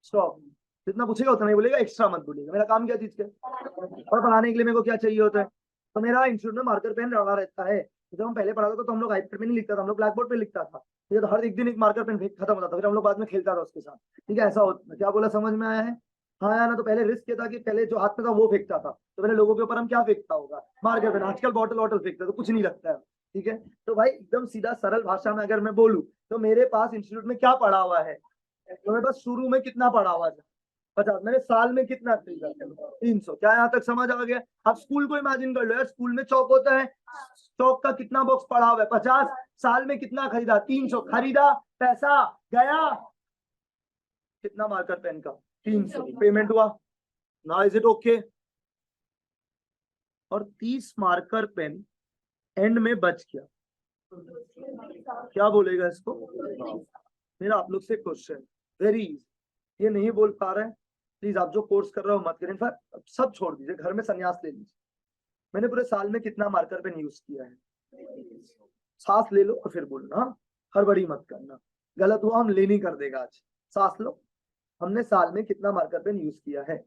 S1: स्टॉप जितना पूछेगा उतना ही बोलेगा, एक्स्ट्रा मत बोलेगा। मेरा काम क्या चीज का है? और पढ़ाने के लिए मेरे को क्या चाहिए होता है? तो मेरा इंस्टीट्यूट में मार्कर पेन रखा रहता है। जब हम पहले पढ़ाते थे तो हम लोग आईपैड में नहीं लिखता था, हम लोग ब्लैक बोर्ड पे लिखता था। ठीक है, तो हर एक दिन एक मार्कर पेन खत्म होता था, फिर हम लोग बाद में खेलता था उसके साथ। ठीक है, ऐसा होता। क्या बोला, समझ में आया है? हाँ या ना? तो पहले रिस्क ये था कि पहले जो हाथ में था वो फेंकता था, तो पहले लोगों के ऊपर हम क्या फेंकता होगा? Marker pen. आजकल बॉटल वॉटल फेंकते तो कुछ नहीं लगता है। ठीक है, तो भाई एकदम सीधा सरल भाषा में अगर मैं बोलूँ तो मेरे पास इंस्टीट्यूट में क्या पढ़ा हुआ है? तो मेरे पास शुरू में कितना पढ़ा हुआ था? 50। मैंने साल में कितना खरीदा? 300। क्या यहाँ तक समझ आ गया? अब स्कूल को इमेजिन कर लो यार, स्कूल में चौक होता है, चौक का कितना बॉक्स पड़ा हुआ है? 50। साल में कितना खरीदा? 300। खरीदा, पैसा गया, कितना मार्कर पेन का? 300। पेमेंट हुआ ना? Is it okay? और 30 मार्कर पेन एंड में बच गया, क्या बोलेगा इसको? मेरा आप लोग से क्वेश्चन, वेरी इजी। ये नहीं बोल पा रहे हैं, प्लीज आप जो कोर्स कर रहे हो मत करें, इनफैक्ट सब छोड़ दीजिए, घर में संन्यास ले लीजिए। मैंने पूरे साल में कितना मार्कर पेन यूज किया है? सांस ले लो और फिर बोलना, हाँ? हड़बड़ी मत करना, गलत हुआ हम ले नहीं कर देगा आज। सांस लो। हमने साल में कितना मार्कर पेन यूज किया है?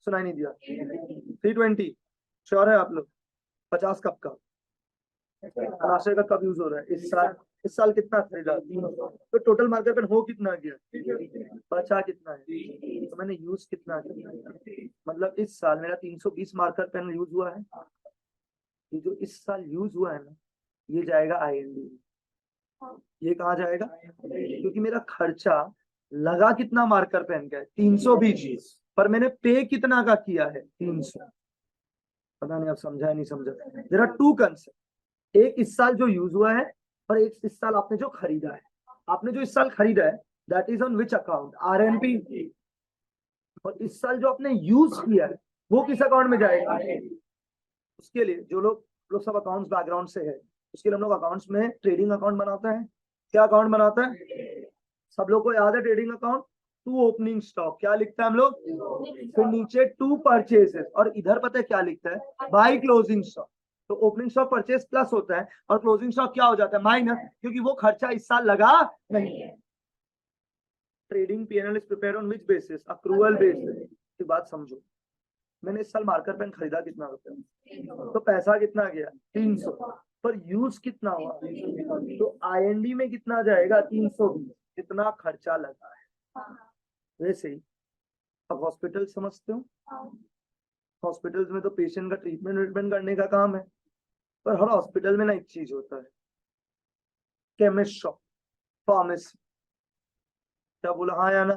S1: सुनाई नहीं दिया? 320। श्योर है आप लोग? 50 कब का? राशि का कब यूज हो रहा है? इस साल। इस साल कितना खरीदा? 300। तो टोटल मार्कर पेन हो कितना गया? बचा कितना है? तो मैंने यूज कितना किया? मतलब इस साल मेरा 320 मार्कर पेन यूज हुआ है। ये जो इस साल यूज हुआ है ना, ये जाएगा आईएनडी में। ये कहाँ जाएगा? क्योंकि मेरा खर्चा लगा कितना मार्कर पेन का है? 320। पर मैंने पे कितना का किया है? 300। पता नहीं आप समझा नहीं समझा? देयर आर टू कंसेप्ट, एक इस साल जो यूज हुआ है और एक इस साल आपने जो खरीदा है। आपने जो इस साल खरीदा है that is on which account? RNP. और इस साल जो आपने यूज किया है वो किस अकाउंट में जाएगा? उसके लिए जो लोग सब अकाउंट्स बैकग्राउंड से है, उसके लिए हम लोग अकाउंट्स में ट्रेडिंग अकाउंट बनाते हैं। क्या अकाउंट बनाता है? सब लोग को याद है trading account? To opening stock, क्या लिखता है हम लोग? फिर नीचे टू परचेजेस, और इधर पता है क्या लिखता है? By closing stock. तो ओपनिंग स्टॉक परचेज प्लस होता है और क्लोजिंग स्टॉक क्या हो जाता है? माइनस, क्योंकि वो खर्चा इस साल लगा नहीं है। Trading PNL is prepared on which basis? Accrual basis. की बात समझो, मैंने इस साल मार्कर पेन खरीदा कितना रुपए में? तो पैसा कितना गया? 300। पर यूज कितना हुआ? तो आईएनडी में कितना जाएगा? 320। कितना खर्चा लगा है? वैसे ही अब हॉस्पिटल समझते हो? हॉस्पिटल्स में तो पेशेंट का ट्रीटमेंट करने का काम है, पर हर हॉस्पिटल में ना एक चीज होता है, केमिस्ट शॉप, फार्मेसी। क्या बोला, हाँ या ना?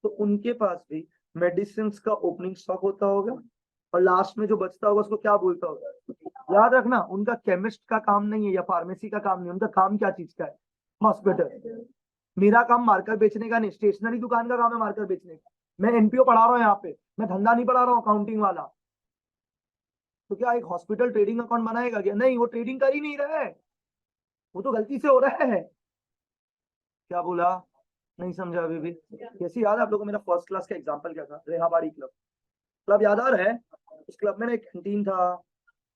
S1: तो उनके पास भी मेडिसिन का ओपनिंग स्टॉक होता होगा, और लास्ट में जो बचता होगा उसको क्या बोलता होगा? याद रखना, उनका केमिस्ट का काम नहीं है या फार्मेसी का काम नहीं है, उनका काम क्या चीज का है? हॉस्पिटल। मेरा काम मार्कर बेचने का नहीं, स्टेशनरी दुकान का काम है मार्कर बेचने का। मैं एनपीओ पढ़ा रहा हूँ यहाँ पे, मैं धंधा नहीं पढ़ा रहा हूँ अकाउंटिंग वाला। तो क्या एक हॉस्पिटल ट्रेडिंग अकाउंट बनाएगा क्या? नहीं, वो ट्रेडिंग कर ही नहीं रहा है, वो तो गलती से हो रहा है। क्या बोला, नहीं समझा अभी भी? कैसी याद है आप लोगों को? मेरा फर्स्ट क्लास का एग्जाम्पल क्या था? रेहाबाड़ी क्लब। क्लब याद आ रहा है? उस क्लब में ना एक कैंटीन था,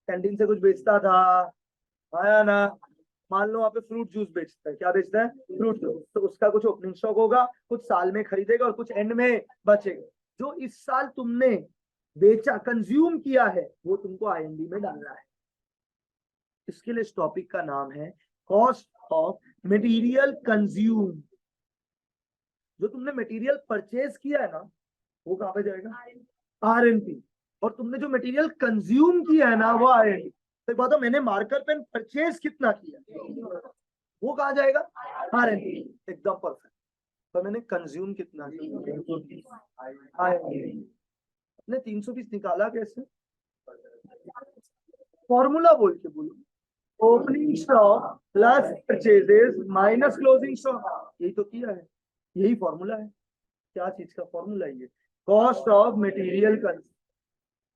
S1: कैंटीन से कुछ बेचता था, आया ना? मान लो वहाँ पे फ्रूट जूस बेचता है। क्या बेचता है? Fruit juice. तो उसका कुछ ओपनिंग स्टॉक होगा, कुछ साल में खरीदेगा और कुछ एंड में बचेगा। जो इस साल तुमने बेचा, कंज्यूम किया है, वो तुमको आईएनडी में डालना है। इसके लिए इस टॉपिक का नाम है कॉस्ट ऑफ मटेरियल कंज्यूम। जो तुमने मटेरियल परचेज किया है ना, वो कहाँ पे जाएगा? आरएनपी। और तुमने जो मटेरियल कंज्यूम किया है ना, वो आरएनपी। तो एक बात हो, मैंने मार्कर पेन परचेज कितना किया, वो कहाँ जाएगा? आरएनपी। एकदम परफेक्ट। तो मैंने कंज्यूम कितना किया? आरएनपी। अपने 320 निकाला कैसे? फॉर्मूला बोल के बोलो, opening stock plus purchases minus closing stock. यही तो किया है, यही फॉर्मूला है। क्या चीज का फॉर्मूला? ये cost of material consume.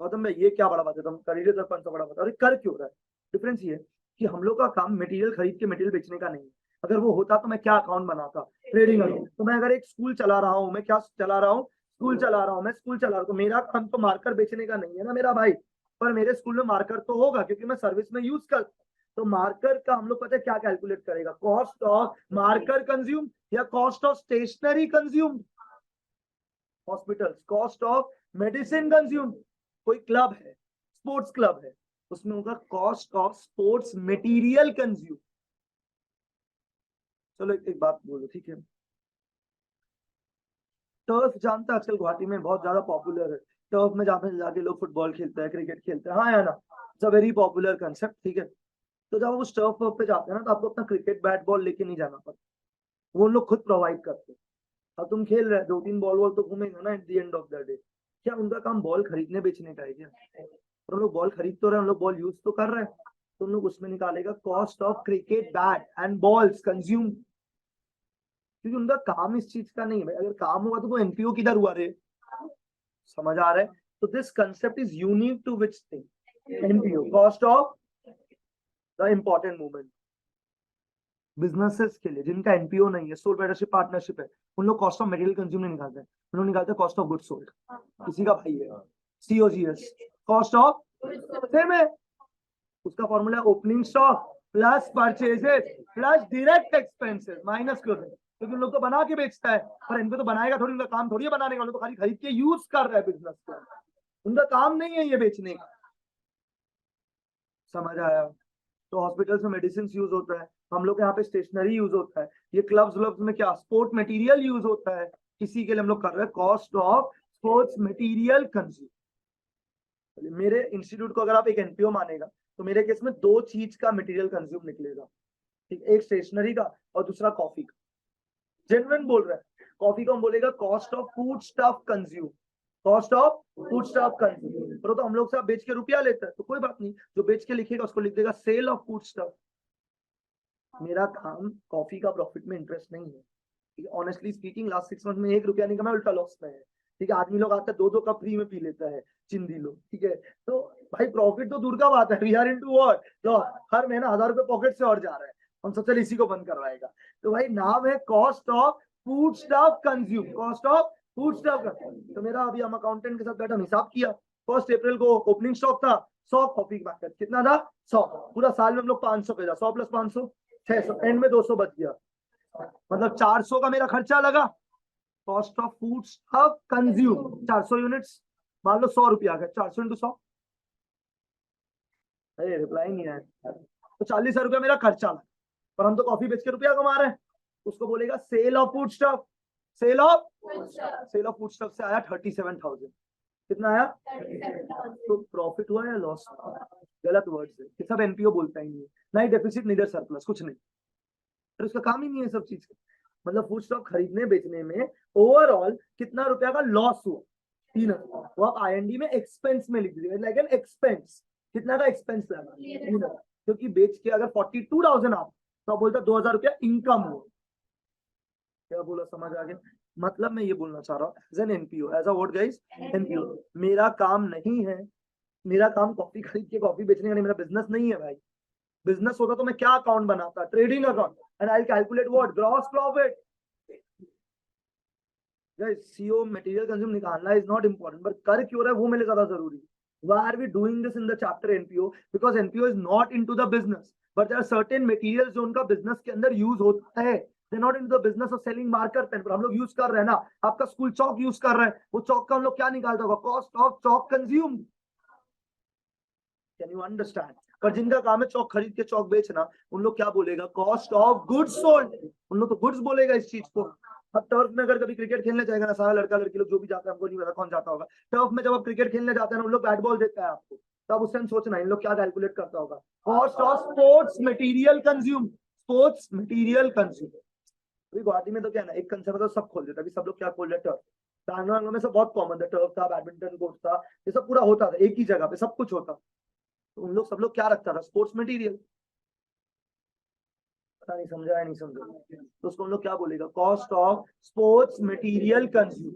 S1: Gautam भाई ये क्या बड़ा बात है, तुम कर ही रहे, 500 बड़ा बात, अरे कर क्यों रहा है? डिफरेंस ये, कि हम लोग का काम मटेरियल खरीद के मटेरियल बेचने का नहीं है। अगर वो होता तो मैं क्या अकाउंट बनाता, ट्रेडिंग अकाउंट। तो मैं अगर एक स्कूल चला रहा हूँ, मैं क्या चला रहा हूँ, स्कूल चला रहा हूँ, मैं स्कूल चला रहा हूँ, तो मेरा काम तो मार्कर बेचने का नहीं है ना मेरा भाई। पर मेरे स्कूल में मार्कर तो होगा क्योंकि मैं सर्विस में यूज कर। तो मार्कर का हम लोग पता है क्या कैलकुलेट करेगा, कॉस्ट ऑफ मार्कर कंज्यूम या cost of stationery consume, hospitals, cost of medicine consume. कोई क्लब है, स्पोर्ट्स क्लब है, उसमें होगा cost of sports material consume. चलो एक बात बोलो, ठीक है। टर्फ जानता है आजकल गुवाहाटी में बहुत ज्यादा पॉपुलर है। टर्फ में जाके जाके लोग फुटबॉल खेलते हैं, क्रिकेट खेलते हैं, हाँ या ना, it's a very popular concept, ठीक है। तो जब उस टर्फ पे जाते हैं ना, तो आपको अपना क्रिकेट बैट बॉल लेके नहीं जाना पड़ता, वो लोग खुद प्रोवाइड करते हैं। अब तुम खेल रहे हो, 2-3 बॉल वॉल तो घूमेगा ना at the end of the day. क्या उनका काम बॉल खरीदने बेचने का है क्या? और हम लोग बॉल खरीद तो रहे हैं, हम लोग बॉल यूज तो कर रहे हैं। तो हम लोग उसमें निकालेगा cost of cricket bat and balls consume, क्योंकि उनका काम इस चीज का नहीं है भाई। अगर काम होगा तो वो एनपीओ किधर हुआ रे? समझ आ रहा है? तो this concept is unique to which thing, NPO, cost of the important movement. Businesses के लिए जिनका एनपीओ नहीं है, सोल प्रोप्राइटरशिप पार्टनरशिप है, उन लोग कॉस्ट ऑफ मटेरियल कंज्यूम नहीं निकालते हैं, उन लोग निकालते हैं कॉस्ट ऑफ गुड्स सोल्ड। किसी का भाई है सीओजीएस, कॉस्ट ऑफ सेम है, उसका formula opening stock plus purchases plus direct expenses minus closing. क्योंकि उन लोग तो बना के बेचता है, पर इनको तो बनाएगा थोड़ी, उनका काम थोड़ी है बनाने का, उन लोग तो खाली खरीद के यूज कर रहा है बिजनेस का, उनका काम नहीं है ये बेचने का। समझ आया? तो हॉस्पिटल्स में मेडिसिन यूज होता है, हम लोग यहाँ पे स्टेशनरी यूज होता है, ये क्लब्स व्लब्स में क्या स्पोर्ट मटेरियल यूज होता है, इसी के लिए हम लोग कर रहे हैं cost of sports material consume. मेरे इंस्टीट्यूट को अगर आप एक एनपीओ मानेगा, तो मेरे केस में 2 चीज का मटेरियल कंज्यूम निकलेगा, ठीक, एक स्टेशनरी का और दूसरा कॉफी का। जेन्युइन बोल रहा है। कॉफी को हम बोलेगा cost of food stuff consume, cost of food stuff consume. तो हम लोग से आप बेच के रुपया लेते हैं तो कोई बात नहीं, जो बेच के लिखेगा उसको लिख देगा सेल ऑफ फूड स्टफ। मेरा काम कॉफी का प्रॉफिट में इंटरेस्ट नहीं है, ठीक है। ऑनेस्टली स्पीकिंग लास्ट 6 मंथ में 1 रुपया नहीं कमाया, उल्टा लॉस में है, ठीक है। आदमी लोग आता है 2-2 कप फ्री में पी लेता है, चिंदी लोग, ठीक है। तो भाई प्रॉफिट तो दूर का बात है, we are into what loss. हर महीना 1000 रुपए पॉकेट से और जा रहा है, हम सब चल इसी को बंद करवाएगा। तो भाई नाम है cost of food stuff consume, cost of food stuff consume. तो मेरा अभी हम अकाउंटेंट के साथ बैठा हिसाब किया, 1 अप्रैल को ओपनिंग स्टॉक था 100 कॉफी का पैकेट, कितना था 100, पूरा साल में हम लोग 500 पे 100 प्लस 500 600, एंड में 200 बच गया, मतलब 400 का मेरा खर्चा लगा। Cost of food stuff consume 400 units, मान लो 100 रुपया का, 400 इंटू 100, अरे रिप्लाई नहीं आया, तो 40,000 रुपया मेरा खर्चा लगा। पर हम तो कॉफी बेच के रुपया कमा रहे हैं, उसको बोलेगा sale of food stuff, sale of food stuff से आया 37,000, कितना आया? तो प्रॉफिट हुआ या लॉस? गलत वर्ड से, सब एनपीओ बोलता ही नहीं है, ना ही डेफिसिट नीदर सरप्लस, कुछ नहीं, तो उसका काम ही नहीं है सब चीज का। मतलब फूड स्टॉक खरीदने बेचने में ओवरऑल कितना रुपया का लॉस हुआ? 3,000। वो आप आईएनडी में एक्सपेंस में लिख दीजिए, लाइक एन एक्सपेंस, कितना का एक्सपेंस लगा? 3,000। क्योंकि बेच के अगर 42,000 आप, तो आप बोलते 2,000 रुपया इनकम हुआ। क्या बोला, समझ आ गया? मतलब मैं ये बोलना चाह रहा हूँ as an NPO, as a what guys, NPO, मेरा काम नहीं है, मेरा काम कॉफी खरीद के कॉफी बेचने का नहीं, मेरा बिजनेस नहीं है भाई। बिजनेस होता तो मैं क्या अकाउंट बनाता, trading account, and I calculate what gross profit. CO material consume निकालना इज नॉट इंपॉर्टेंट, पर कर क्यों रहा है वो मेरे ज्यादा जरूरी है। Why are we doing this in the chapter NPO? Because NPO is not into the business, but there are certain materials जो उनका बिजनेस के अंदर यूज होता है। They're not into the business of selling marker pen, पर हम लोग use कर रहे हैं ना। आपका स्कूल चौक यूज कर रहा है, वो चौक का हम लोग क्या निकालता होगा? Cost of chalk consume. Can you understand? पर जिनका काम है चौक खरीद के चौक बेचना, उन लोग क्या बोलेगा? Cost of goods sold. उन लोग तो गुड्स बोलेगा इस चीज को। अब टर्फ में अगर कभी क्रिकेट खेलने जाएगा ना, सारा लड़का लड़की लोग जो भी जाता है, हमको नहीं पता कौन जाता होगा टर्फ में, जब आप क्रिकेट खेलने जाते हैं ना, उन लोग बैट बॉल देता है आपको, तो आप उस टाइम सोचना इन लोग क्या कैलकुलेट करता होगा? Cost of sports material consume, sports material consume. अभी गुवाहाटी में तो क्या है ना, एक कंसेप्ट तो सब खोल देता है, सब लोग क्या खोल रहे टर्फ, बैंगलोर में सब बहुत कॉमन था, टर्फ था, बैडमिंटन कोर्ट था, ये सब पूरा होता था, एक ही जगह पे सब कुछ होता। तो उन लोग सब लोग क्या रखता था? Sports material. पता नहीं समझा है नहीं समझा, तो उसको हम लोग क्या बोलेगा? Cost of sports material consume.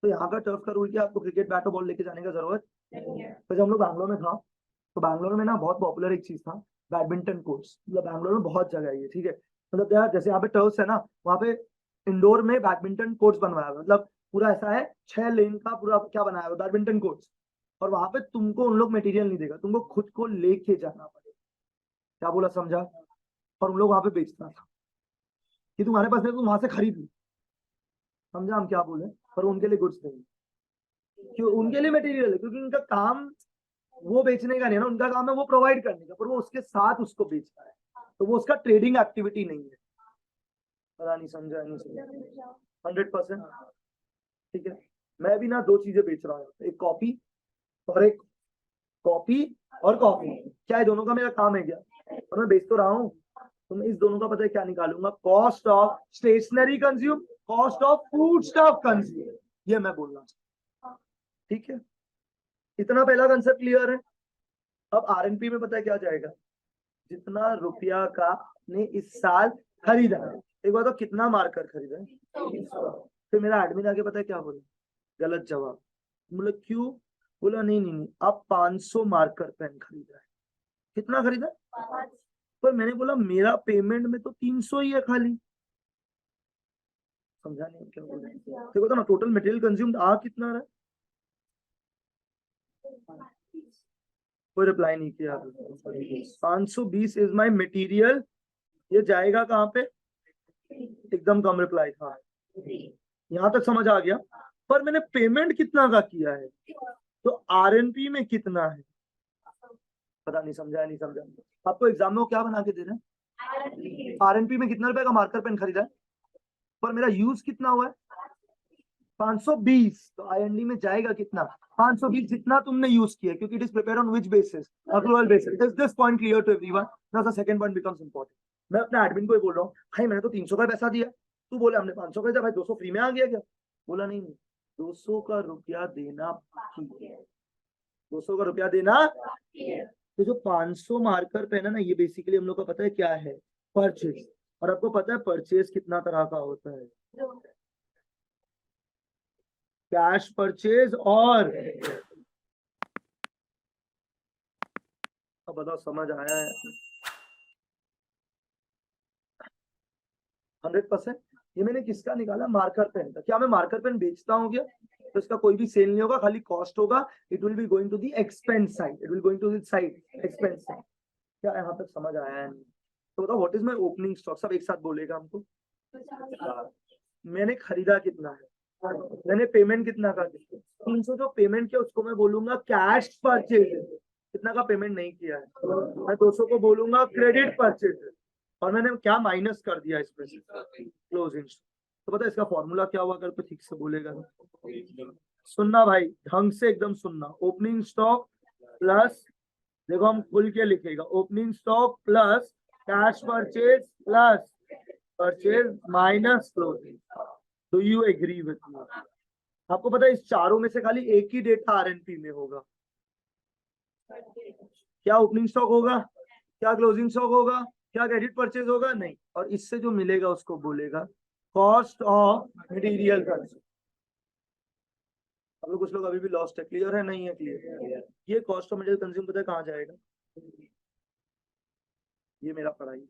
S1: तो यहाँ का टर्फ का रूल क्या, आपको क्रिकेट बैट और बॉल लेके जाने का जरूरत। तो जब हम लोग बैंगलोर में था, तो बैंगलोर में ना बहुत पॉपुलर एक चीज था, बैडमिंटन कोर्ट्स। मतलब बैंगलोर में बहुत जगह है ये, ठीक है। मतलब यार जैसे यहाँ पे टर्फ्स है ना, वहाँ पे इंडोर में बैडमिंटन कोर्ट्स बनवाया हुआ है। मतलब पूरा ऐसा है, 6 लेन का पूरा क्या बनाया हुआ बैडमिंटन कोर्ट्स। और वहां पे तुमको उन लोग मटेरियल नहीं देगा, तुमको खुद को लेके जाना पड़ेगा। क्या बोला, समझा? और उन लोग वहां पे बेचता था कि तुम्हारे पास है तुम वहां से खरीद लो। समझा हम क्या बोले? पर उनके लिए गुड्स नहीं, क्यों? उनके लिए मटेरियल है, क्योंकि उनका काम वो बेचने का नहीं है ना, उनका काम है वो प्रोवाइड करने का, पर वो उसके साथ उसको बेचता है, तो वो उसका ट्रेडिंग एक्टिविटी नहीं है। पता नहीं समझा नहीं समझा? 100%। ठीक है, मैं भी ना 2 चीजें बेच रहा हूँ, एक कॉपी और एक कॉपी और कॉफी। क्या है, दोनों का मेरा काम है क्या? और मैं बेच तो रहा हूँ, तो मैं इस दोनों का पता है क्या निकालूंगा? Cost of stationery consume, cost of food stuff consume, ये मैं बोलना चाहता। ठीक है, इतना पहला कंसेप्ट क्लियर है। अब आरएनपी में पता है क्या जाएगा? जितना रुपया का आपने इस साल खरीदा है। एक बार तो कितना मार्कर खरीदा है? 300। फिर मेरा एडमिन आगे पता है क्या बोला? गलत जवाब। मतलब क्यों? बोला नहीं नहीं नहीं, आप 500 मार्कर पेन खरीदा है। कितना खरीदा? पर मैंने बोला मेरा पेमेंट में तो 300 ही है खाली। समझा नहीं क्या बोल रहे हैं? देखो तो ना, टोटल मटेरियल कंज्यूम्ड आ कितना रहा है? कोई रिप्लाई नहीं किया। 520 इज माई मटेरियल। ये जाएगा कहाँ पे? एकदम कम रिप्लाई था। यहाँ तक समझ आ गया। पर मैंने पेमेंट कितना का किया है, तो आरएनपी में कितना है? पता नहीं समझा नहीं समझा। आपको एग्जाम में वो क्या बना के दे रहे हैं? आरएनपी में कितना रुपए का मार्कर पेन खरीदा है, पर मेरा यूज कितना हुआ है? 520। तो आईएनडी में जाएगा कितना? 520 जितना तुमने यूज किया, क्योंकि it is prepare on which basis? Accrual basis. Is this point clear to everyone? Now the second point becomes important. मैं अपने एडमिन को ही बोल रहा हूँ, भाई मैंने तो 300 का पैसा दिया, तू बोले हमने 500 का दिया, भाई 200 फ्री में आ गया क्या? बोला नहीं नहीं, 200 का रुपया देना बाकी है, 200 का रुपया देना। तो जो 500 मार्कर पेन है ना, ये बेसिकली हम लोग को पता है क्या है? परचेज। और आपको पता है परचेज कितना तरह का होता है? कैश परचेज और, अब बताओ समझ आया है? 100%। ये मैंने किसका निकाला? मार्कर पेन का। क्या मैं मार्कर पेन बेचता हूँ क्या? तो इसका कोई भी सेल नहीं होगा, खाली कॉस्ट होगा। It will be going to the expense side, it will going to the side expense side. क्या यहाँ तक समझ आया है? नहीं तो बताओ what is my opening stock? सब एक साथ बोलेगा हमको। मैंने खरीदा कितना है, मैंने पेमेंट कितना का किया? 300 जो पेमेंट किया उसको मैं बोलूंगा कैश परचेज। कितना का पेमेंट नहीं किया है? मैं 200 को बोलूंगा क्रेडिट परचेज। और मैंने क्या माइनस कर दिया इसमें से? क्लोजिंग। तो पता है इसका फॉर्मूला क्या हुआ? अगर तो ठीक से बोलेगा सुनना भाई, ढंग से एकदम सुनना। ओपनिंग स्टॉक प्लस, देखो हम खुल के लिखेगा, opening stock plus cash purchase plus purchase minus closing. Do you agree with me? आपको पता है इस चारों में से खाली एक ही डेटा आरएनपी में होगा। क्या ओपनिंग स्टॉक होगा? क्या क्लोजिंग स्टॉक होगा? क्या क्रेडिट परचेज होगा? नहीं। और इससे जो मिलेगा उसको बोलेगा कॉस्ट ऑफ मटेरियल कंज्यूम। अब लोग कुछ लोग अभी भी लॉस्ट है। क्लियर है? नहीं है क्लियर? ये कॉस्ट ऑफ मटेरियल कंज्यूम पता है कहाँ जाएगा? ये मेरा पढ़ाई है।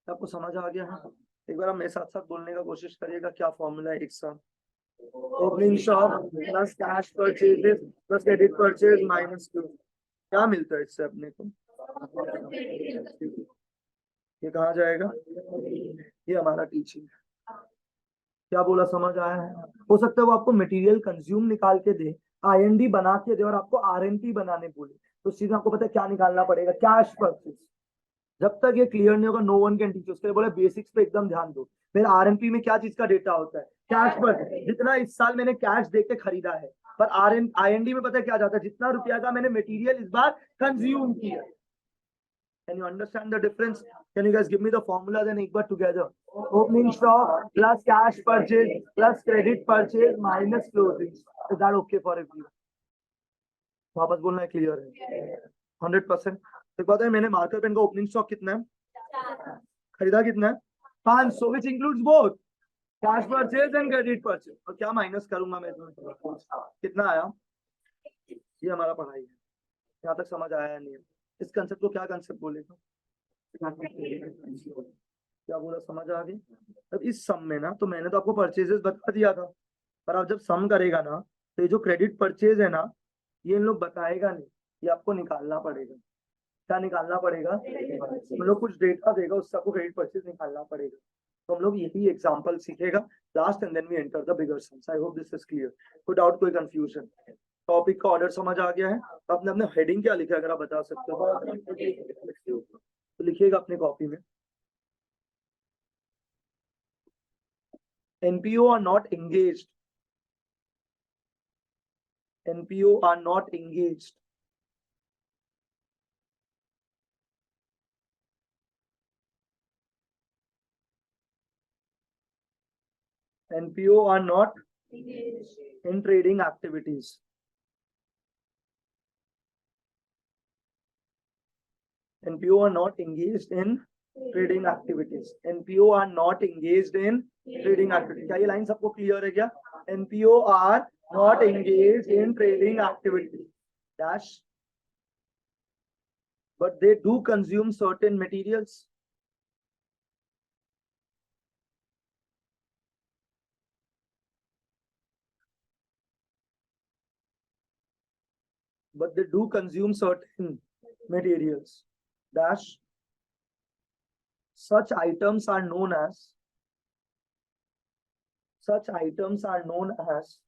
S1: आपको समझ आ गया है? एक बार आप मेरे साथ साथ बोलने का कोशिश करिएगा। क्या फॉर्मूला है? एक साथ, opening stock plus cash purchases plus credit purchase minus close. क्या मिलता है इससे अपने को? ये कहाँ जाएगा? ये हमारा टीचिंग। क्या बोला, समझ आया है? हो सकता है वो आपको मटेरियल कंज्यूम निकाल के दे, आईएनडी बना के दे, और आपको आरएनपी बनाने बोले, तो उस चीज में आपको पता है क्या निकालना पड़ेगा? Cash purchase. जब तक ये क्लियर नहीं होगा नो वन कैन टीच। उसके लिए बोले बेसिक्स पे एकदम ध्यान दो। फिर आरएनपी में क्या चीज का डेटा होता है? कैश पर। जितना इस साल मैंने कैश देके खरीदा है, पर आईएनडी में पता है क्या जाता है? जितना रुपया का मैंने मटेरियल इस बार कंज्यूम किया। Can you understand the difference? Can you guys give me the formula then एक बार together? Opening stock plus cash purchase plus credit purchase minus closing. Is that okay for everyone? वापस बोलना है, clear है? 100%। एक बात है, मैंने मार्कर पेन का ओपनिंग स्टॉक कितना है, खरीदा कितना है? 500, which includes both cash purchase and credit purchase. और क्या माइनस करूंगा मैं इसमें? कितना आया? ये हमारा पढ़ाई है। यहाँ तक समझ आया नहीं है? इस कंसेप्ट को क्या कंसेप्ट बोलेगा? क्या बोला, समझ आ गई? अब इस सम में ना, तो मैंने तो आपको परचेजेस बता दिया था, पर आप जब सम करेगा ना, तो ये जो क्रेडिट परचेज है ना, ये इन लोग बताएगा नहीं, ये आपको निकालना पड़ेगा। क्या निकालना पड़ेगा? हम लोग कुछ डेटा देगा, उससे आपको क्रेडिट परचेज निकालना पड़ेगा। तो हम लोग यही एग्जांपल सीखेगा last, and then we enter the bigger sums. I hope this is clear. कोई डाउट, कोई कंफ्यूजन? टॉपिक का ऑर्डर समझ आ गया है? आपने अपने हेडिंग क्या लिखा है, अगर आप बता सकते हो तो लिखिएगा अपनी कॉपी में। NPO are not engaged. NPO are not engaged. NPO are not in trading activities. NPO are not engaged in trading activities. NPO are not engaged in trading activities. क्या ये लाइन सबको क्लियर है क्या? NPO are not engaged in trading activities. Dash. But they do consume certain materials. But they do consume certain materials. Dash. Such items are known as. Such items are known as.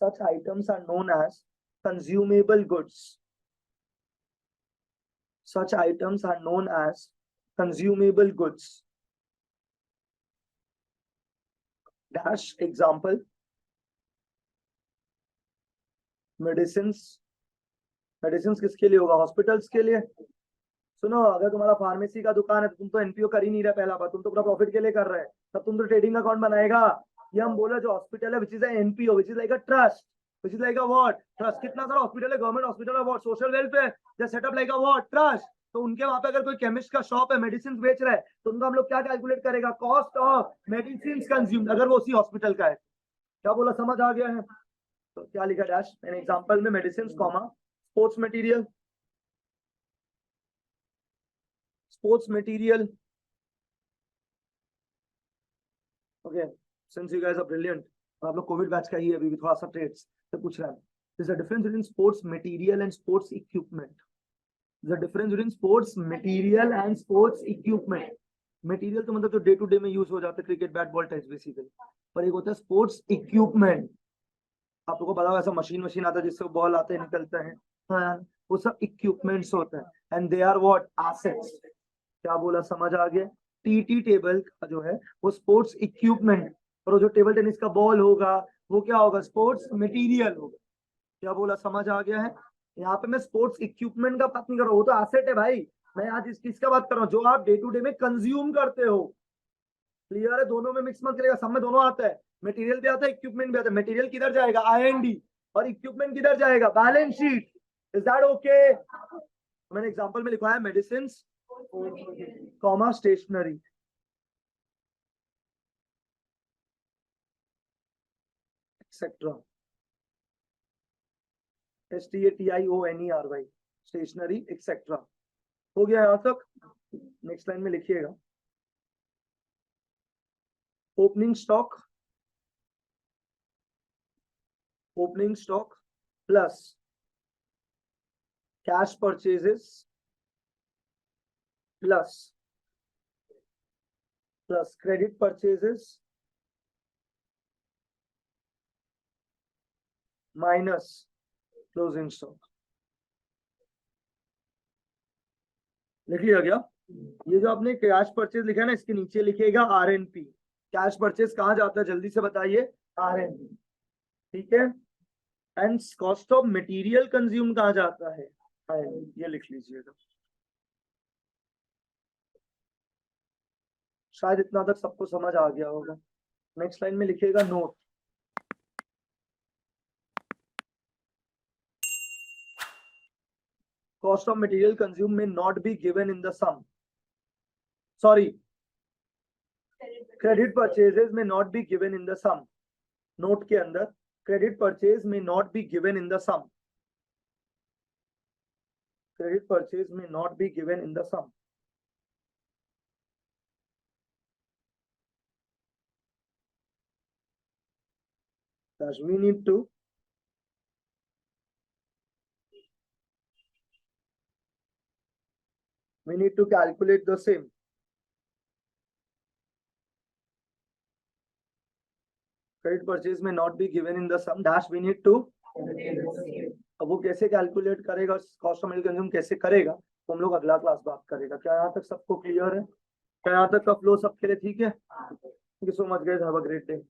S1: Such items are known as consumable goods. Such items are known as consumable goods. Dash example. Medicines. Medicine किसके लिए होगा? Hospitals के लिए। सुनो, अगर तुम्हारा pharmacy का दुकान है तो तुम तो एनपीओ कर ही नहीं रहे, पहला बात, तुम तो पूरा प्रॉफिट के लिए कर रहे हैं, तब तुम तो ट्रेडिंग अकाउंट बनाएगा। ये हम बोले जो हॉस्पिटल है which is NPO, which is like a trust, which is like a what? Trust. कितना सारा हॉस्पिटल है, गवर्नमेंट हॉस्पिटल है, what? Social welfare, just setup like a what? Trust. तो उनके वहां पे अगर कोई केमिस्ट का शॉप है, मेडिसिन बेच रहा है, तो उनका हम लोग क्या कैलकुलेट करेगा? कॉस्ट ऑफ मेडिसिन कंज्यूम्ड, अगर वो उसी हॉस्पिटल का है। क्या बोला, समझ आ गया है? तो क्या लिखा डैश मैंने एग्जांपल में? Medicine comma sports material, sports material. Okay, since you guys are brilliant, आप लोग कोविड बैच का ही है, अभी भी थोड़ा सा ट्रेड्स से पूछ रहा है। There's a difference between sports material and sports equipment. There's a difference between sports material and sports equipment. Material तो मतलब जो डे टू डे में यूज हो जाता है, cricket bat ball test basically, पर एक होता है स्पोर्ट्स इक्विपमेंट। आप लोगों को पता होगा ऐसा मशीन आता है जिससे बॉल आते हैं निकलते हैं, हाँ, वो सब इक्विपमेंट्स होते हैं, and they are what? Assets. क्या बोला, समझ आ गया? टीटी टेबल का जो है वो स्पोर्ट्स इक्विपमेंट, और जो टेबल टेनिस का बॉल होगा वो क्या होगा? स्पोर्ट्स मटेरियल होगा। क्या बोला, समझ आ गया है? यहाँ पे मैं स्पोर्ट्स इक्विपमेंट का बात नहीं कर रहा हूँ, वो तो एसेट है भाई। मैं आज इस किसका बात कर रहा हूँ? जो आप डे टू डे में कंज्यूम करते हो। क्लियर है? दोनों में मिक्स मत करेगा, सब में दोनों आता है। मटेरियल भी आता है, इक्विपमेंट भी आता है। मटेरियल किधर जाएगा? IND, और इक्विपमेंट किधर जाएगा? Balance sheet. Is that okay? मैंने एग्जांपल में लिखा है medicine comma stationery, etcetera. STATIONERY, stationery etcetera. हो गया यहां तक? नेक्स्ट लाइन में लिखिएगा opening stock, opening stock plus cash purchases plus credit purchases minus closing stock. लिख लिया क्या? ये जो आपने कैश परचेज लिखा है ना, इसके नीचे लिखेगा RNP। कैश परचेज कहाँ जाता है, जल्दी से बताइए? RNP, ठीक है। And cost of material consume कहाँ जाता है? INP। ये लिख लीजिएगा। शायद इतना तक सबको समझ आ गया होगा। नेक्स्ट लाइन में लिखिएगा note. Cost of material consume में not be given in the sum, sorry, credit purchases में not be given in the sum. Note के अंदर credit purchase may not be given in the sum. Credit purchase may not be given in the sum. Thus we need to calculate the same. Credit purchase may not be given in the sum dash we need to. अब वो कैसे calculate करेगा, cost of material consume कैसे करेगा, तो हम लोग अगला क्लास बात करेगा। क्या यहाँ तक सबको क्लियर है? क्या यहाँ तक का फ्लो सबके लिए ठीक है? Thank you so much guys, have a great day.